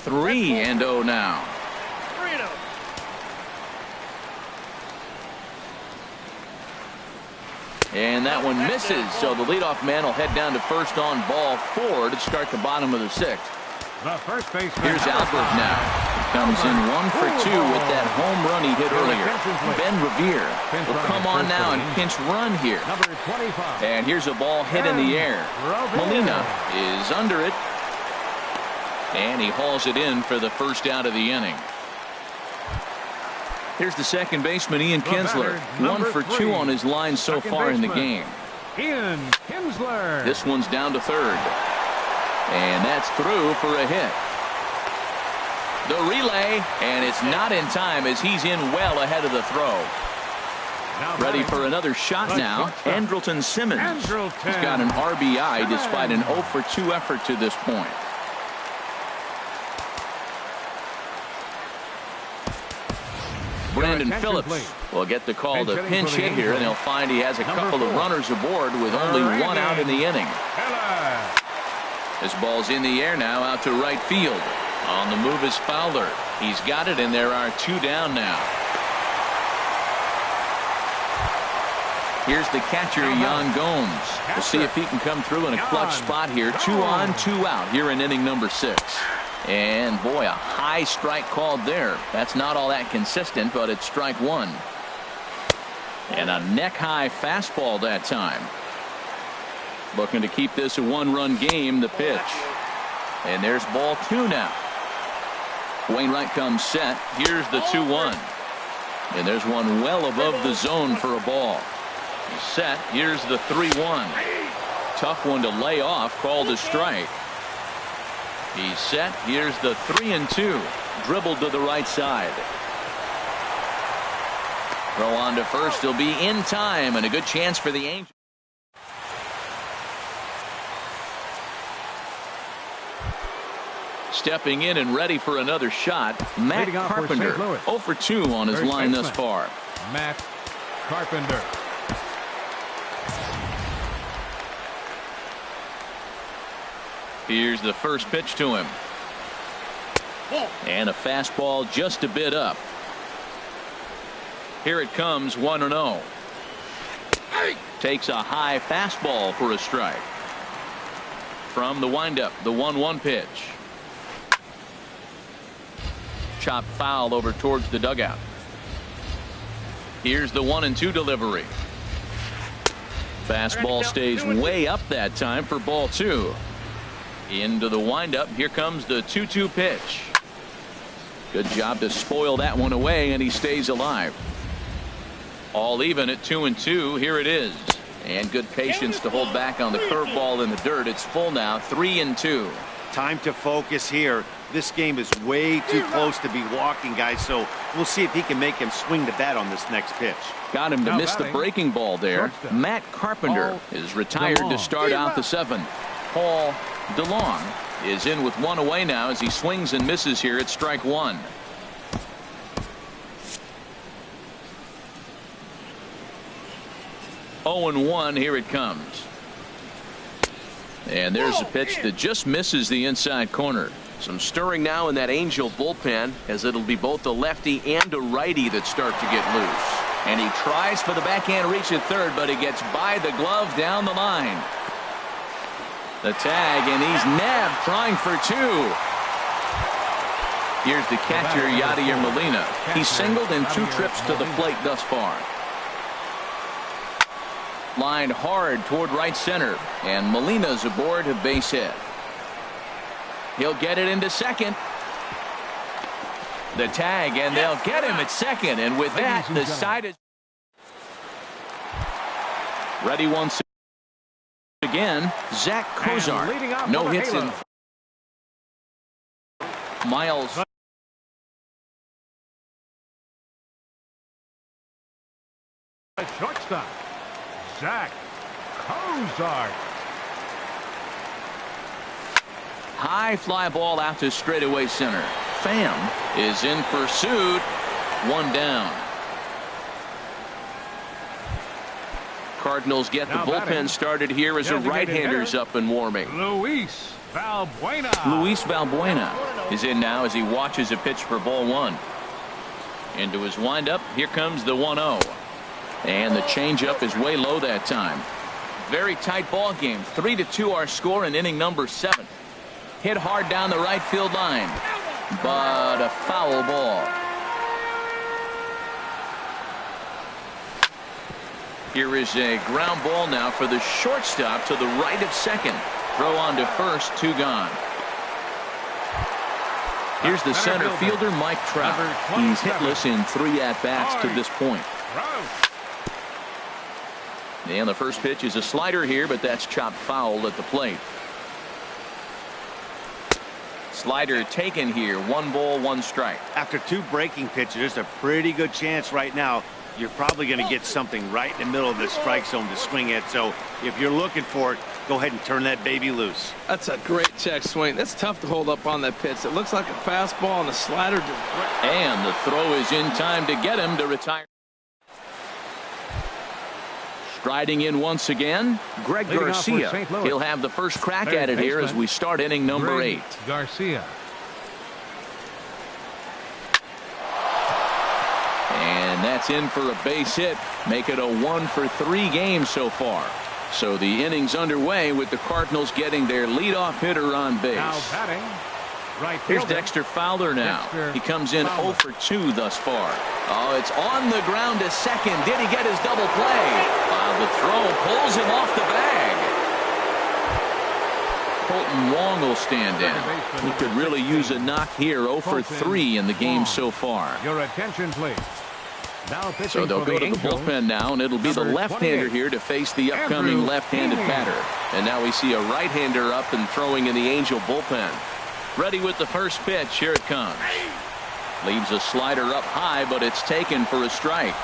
3-0 now. 3-0. And that one misses, so the leadoff man will head down to first on ball 4 to start the bottom of the 6th. The first baseman. Here's Albert now. He comes in 1 for 2 with that home run he hit earlier. Ben Revere will come on now and pinch run here. Number 25. And here's a ball hit in the air. Molina is under it. And he hauls it in for the first out of the inning. Here's the second baseman, Ian Kinsler. 1 for 2 on his line so far in the game. Ian Kinsler. This one's down to third. And that's through for a hit. The relay, and it's not in time as he's in well ahead of the throw. Ready for another shot now. Andrelton Simmons. He's got an RBI despite an 0 for 2 effort to this point. Brandon Phillips will get the call to pinch hit here, and he'll find he has a couple of runners aboard with only 1 out in the inning. This ball's in the air now out to right field. On the move is Fowler. He's got it, and there are 2 down now. Here's the catcher, Yan Gomes. We'll see if he can come through in a clutch spot here. 2 on, 2 out here in inning number 6. And boy, a high strike called there. That's not all that consistent, but it's strike 1. And a neck high fastball that time. Looking to keep this a 1-run game. The pitch. And there's ball 2 now. Wainwright comes set. Here's the 2-1. And there's one well above the zone for a ball. He's set. Here's the 3-1. Tough one to lay off. Called a strike. He's set. Here's the 3-2. Dribbled to the right side. Throw on to first. He'll be in time, and a good chance for the Angels. Stepping in and ready for another shot, Matt Carpenter. 0 for 2 on his line thus far. Matt Carpenter. Here's the first pitch to him. And a fastball just a bit up. Here it comes, 1-0. Takes a high fastball for a strike. From the windup, the 1-1 pitch. Chopped foul over towards the dugout. Here's the 1-2 delivery. Fastball stays way up that time for ball 2. Into the windup. Here comes the 2-2 pitch. Good job to spoil that one away, and he stays alive. All even at 2-2. Here it is. And good patience to hold back on the curveball in the dirt. It's full now, 3-2. Time to focus here. This game is way too close to be walking, guys, so we'll see if he can make him swing the bat on this next pitch. Got him to miss the breaking ball there. Matt Carpenter is retired to start out the seventh. Paul DeLong is in with one away now as he swings and misses here at strike one. Oh and 1, here it comes. And there's a pitch that just misses the inside corner. Some stirring now in that Angel bullpen, as it'll be both a lefty and a righty that start to get loose. And he tries for the backhand reach at third, but he gets by the glove down the line. The tag, and he's nabbed trying for two. Here's the catcher, Yadier Molina. He's singled in 2 trips to the plate thus far. Lined hard toward right center, and Molina's aboard a base hit. He'll get it into second. The tag, and they'll get him at second, and with that, the side is ready once again. Zach Kozar, no hits in. Miles Shortstop, Zach Kozar. high fly ball out to straightaway center. Pham is in pursuit. One down. Cardinals get the bullpen started here as a right-hander's up and warming. Luis Valbuena. Luis Valbuena is in now as he watches a pitch for ball one. Into his windup. Here comes the 1-0. And the changeup is way low that time. Very tight ball game. 3-2 our score in inning number 7. Hit hard down the right field line, but a foul ball. Here is a ground ball now for the shortstop to the right of second. Throw on to first, 2 gone. Here's the center fielder, Mike Trout. He's hitless in 3 at-bats to this point. And the first pitch is a slider here, but that's chopped foul at the plate. Slider taken here. 1 ball, 1 strike. After 2 breaking pitches, there's a pretty good chance right now you're probably going to get something right in the middle of the strike zone to swing at. So if you're looking for it, go ahead and turn that baby loose. That's a great check swing. That's tough to hold up on that pitch. It looks like a fastball, and the slider just... And the throw is in time to get him to retire. Striding in once again, Greg Garcia. He'll have the first crack at it here as we start inning number 8. Garcia. And that's in for a base hit. Make it a 1-for-3 game so far. So the inning's underway with the Cardinals getting their leadoff hitter on base. Now batting, right Here's fielder. Dexter Fowler now. He comes in 0-for-2 thus far. Oh, it's on the ground to second. Did he get his double play? The throw pulls him off the bag. Colton Wong will stand in. He could really use a knock here. 0-for-3 in the game so far. Your attention, please. Now so they'll go to the bullpen now, and it'll be the left-hander here to face the upcoming left-handed batter. And now we see a right-hander up and throwing in the Angel bullpen. Ready with the first pitch. Here it comes. Leaves a slider up high, but it's taken for a strike.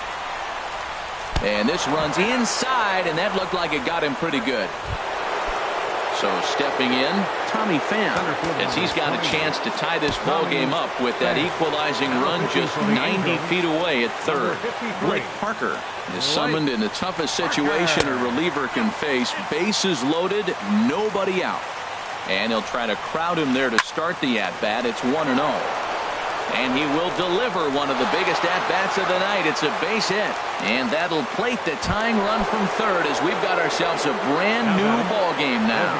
And this runs inside, and that looked like it got him pretty good. So stepping in, Tommy Pham, as he's got a chance to tie this ball game up with that equalizing run just 90 feet away at third. Blake Parker is summoned in the toughest situation a reliever can face. Bases loaded, nobody out. And he'll try to crowd him there to start the at-bat. It's 1-0. And he will deliver one of the biggest at-bats of the night. It's a base hit. And that'll plate the tying run from third as we've got ourselves a brand new ball game now.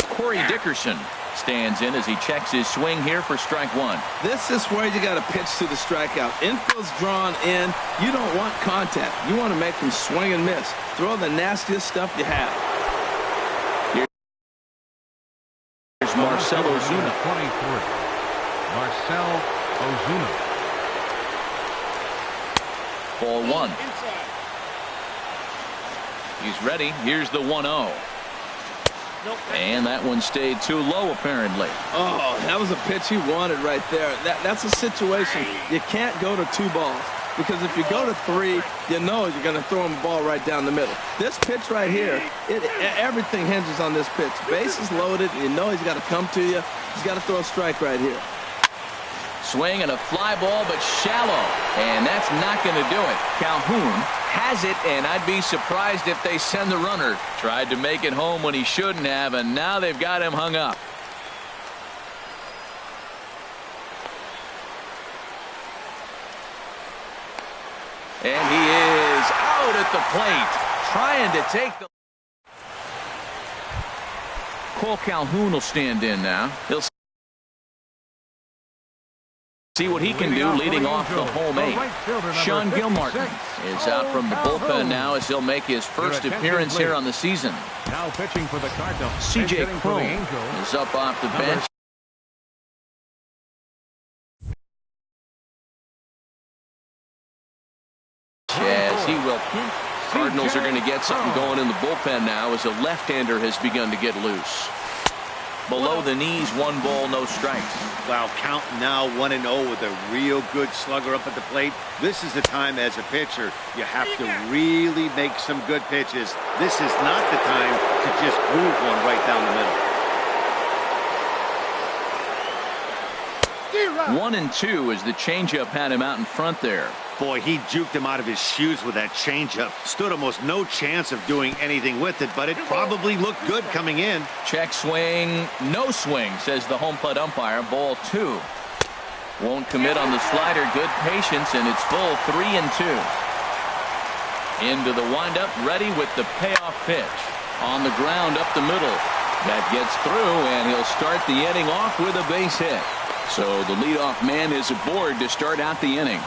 Corey Dickerson stands in as he checks his swing here for strike 1. This is where you got to pitch to the strikeout. Infield's drawn in. You don't want contact. You want to make them swing and miss. Throw the nastiest stuff you have. Marcell Ozuna. 23. Marcell Ozuna. Ball 1. He's ready. Here's the 1-0. And that one stayed too low, apparently. Oh, that was a pitch he wanted right there. That's a situation you can't go to 2 balls. Because if you go to 3, you know you're going to throw him a ball right down the middle. This pitch right here, everything hinges on this pitch. Base is loaded, and you know he's got to come to you. He's got to throw a strike right here. Swing and a fly ball, but shallow. And that's not going to do it. Calhoun has it, and I'd be surprised if they send the runner. Tried to make it home when he shouldn't have, and now they've got him hung up. And he is out at the plate, trying to take the... Cole Calhoun will stand in now. He'll see what he can do leading off the home 8. Sean Gilmartin is out from the bullpen now as he'll make his first appearance here on the season. Now pitching for the Cardinals. C.J. Cron is up off the bench. As he will. Cardinals are going to get something going in the bullpen now as a left-hander has begun to get loose. Below the knees, 1 ball, no strikes. Wow, count now 1-0 with a real good slugger up at the plate. This is the time as a pitcher you have to really make some good pitches. This is not the time to just groove one right down the middle. 1-2 as the changeup had him out in front there. Boy, he juked him out of his shoes with that changeup. Stood almost no chance of doing anything with it, but it probably looked good coming in. Check swing, no swing, says the home plate umpire. Ball 2. Won't commit on the slider. Good patience, and it's full 3-2. Into the windup, ready with the payoff pitch. On the ground up the middle. That gets through, and he'll start the inning off with a base hit. So the leadoff man is aboard to start out the inning.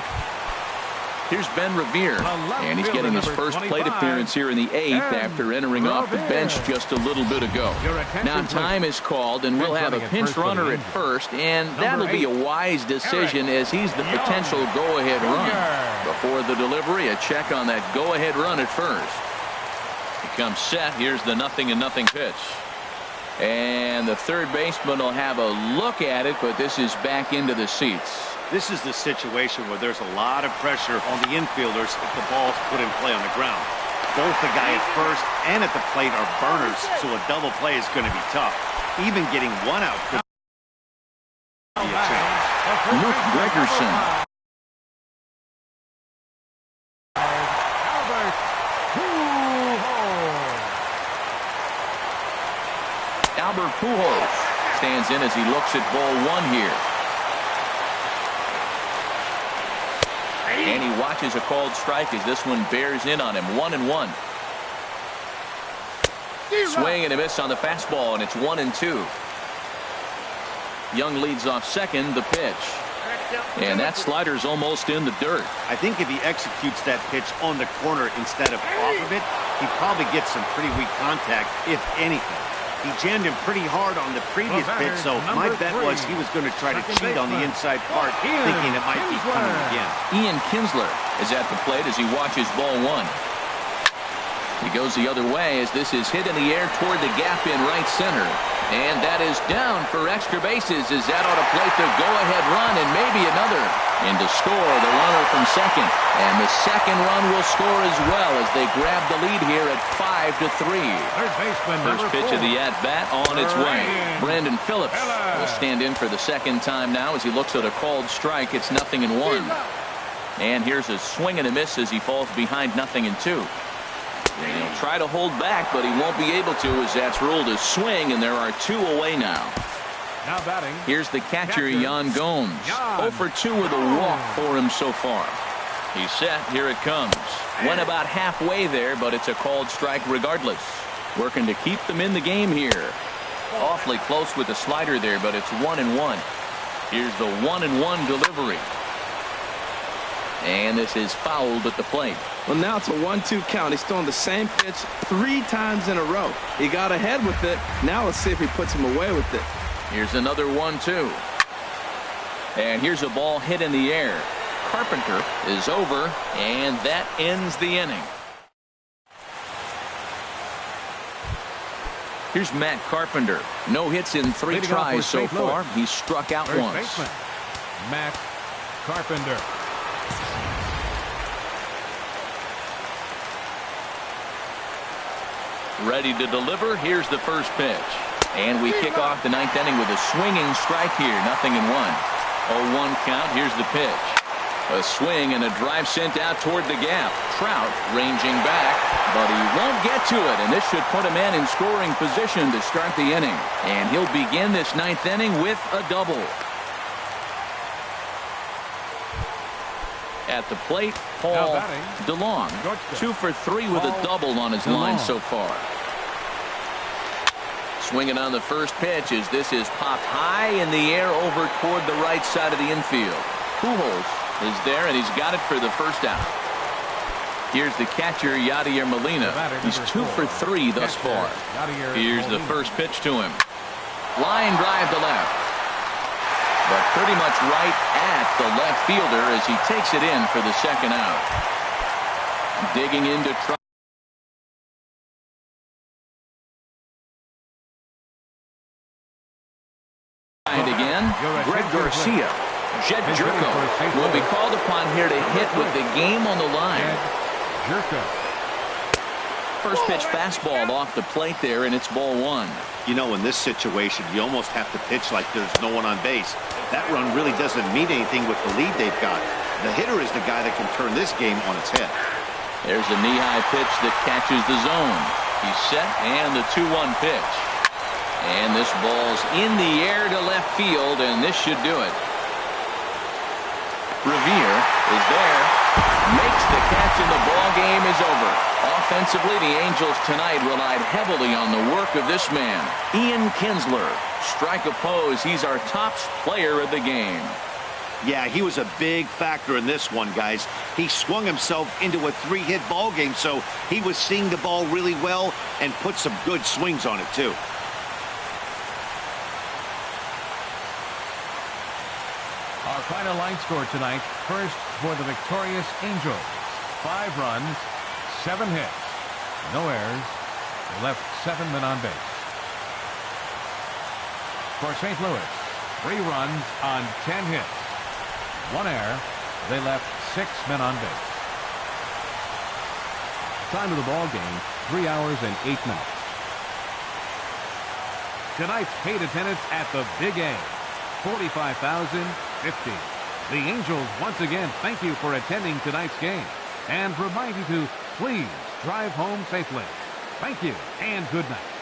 Here's Ben Revere, and he's getting his first plate appearance here in the 8th after entering off the bench just a little bit ago. Now time is called, and we'll have a pinch runner at first, and that'll be a wise decision as he's the potential go-ahead run. Before the delivery, a check on that go-ahead run at first. He comes set. Here's the 0-0 pitch. And the third baseman will have a look at it, but this is back into the seats. This is the situation where there's a lot of pressure on the infielders if the ball's put in play on the ground. Both the guy at first and at the plate are burners, so a double play is going to be tough. Even getting 1 out could be a challenge. Luke Gregerson. Albert Pujols stands in as he looks at ball 1 here. And he watches a called strike as this one bears in on him. 1-1. Swing and a miss on the fastball, and it's 1-2. Young leads off second. The pitch. And that slider's almost in the dirt. I think if he executes that pitch on the corner instead of off of it, he probably gets some pretty weak contact, if anything. He jammed him pretty hard on the previous pitch, so my bet was he was going to try to cheat on the inside part, thinking it might be coming again. Ian Kinsler is at the plate as he watches ball 1. He goes the other way as this is hit in the air toward the gap in right center. And that is down for extra bases as that ought to plate the go-ahead run and maybe another. And to score, the runner from second. And the second run will score as well as they grab the lead here at 5-3. First pitch of the at-bat on its way. Brandon Phillips will stand in for the second time now as he looks at a called strike. It's 0-1. And here's a swing and a miss as he falls behind 0-2. And he'll try to hold back, but he won't be able to as that's ruled a swing, and there are 2 away now. Now batting. Here's the catcher, Yan Gomes. 0 for 2 with a walk for him so far. He's set. Here it comes. Went about halfway there, but it's a called strike regardless. Working to keep them in the game here. Awfully close with the slider there, but it's 1-1. Here's the 1-1 delivery. And this is fouled at the plate. Well, now it's a 1-2 count. He's throwing the same pitch 3 times in a row. He got ahead with it. Now let's see if he puts him away with it. Here's another 1-2. And here's a ball hit in the air. Carpenter is over, and that ends the inning. Here's Matt Carpenter. No hits in 3 tries so far. He's struck out once. Baseman, Matt Carpenter. Ready to deliver. Here's the first pitch. And we kick off the 9th inning with a swinging strike here. 0-1. 0-1 count. Here's the pitch. A swing and a drive sent out toward the gap. Trout ranging back, but he won't get to it, and this should put a man in scoring position to start the inning. And he'll begin this 9th inning with a double. At the plate, Paul DeLong. 2 for 3 with a double on his line so far. Swinging on the first pitch as this is popped high in the air over toward the right side of the infield. Pujols is there, and he's got it for the first out. Here's the catcher, Yadier Molina. He's 2 for 3 thus far. Here's the first pitch to him. Line drive to left. But pretty much right at the left fielder as he takes it in for the second out. Digging into try. Again, Greg Garcia. Jed Jerko will be called upon here to hit with the game on the line. First pitch fastball off the plate there, and it's ball 1. You know, in this situation, you almost have to pitch like there's no one on base. That run really doesn't mean anything with the lead they've got. The hitter is the guy that can turn this game on its head. There's a knee-high pitch that catches the zone. He's set, and the 2-1 pitch. And this ball's in the air to left field, and this should do it. Revere is there, makes the catch, and the ball game is over. Offensively, the Angels tonight relied heavily on the work of this man, Ian Kinsler. Strike opposed, he's our top player of the game. Yeah, he was a big factor in this one, guys. He swung himself into a 3-hit ball game, so he was seeing the ball really well and put some good swings on it, too. Our final line score tonight. First for the victorious Angels. 5 runs, 7 hits, no errors. They left 7 men on base. For St. Louis, 3 runs on 10 hits, 1 error. They left 6 men on base. Time of the ball game, 3 hours and 8 minutes. Tonight's paid attendance at the Big A, 45,050. The Angels once again thank you for attending tonight's game and remind you to please drive home safely. Thank you and good night.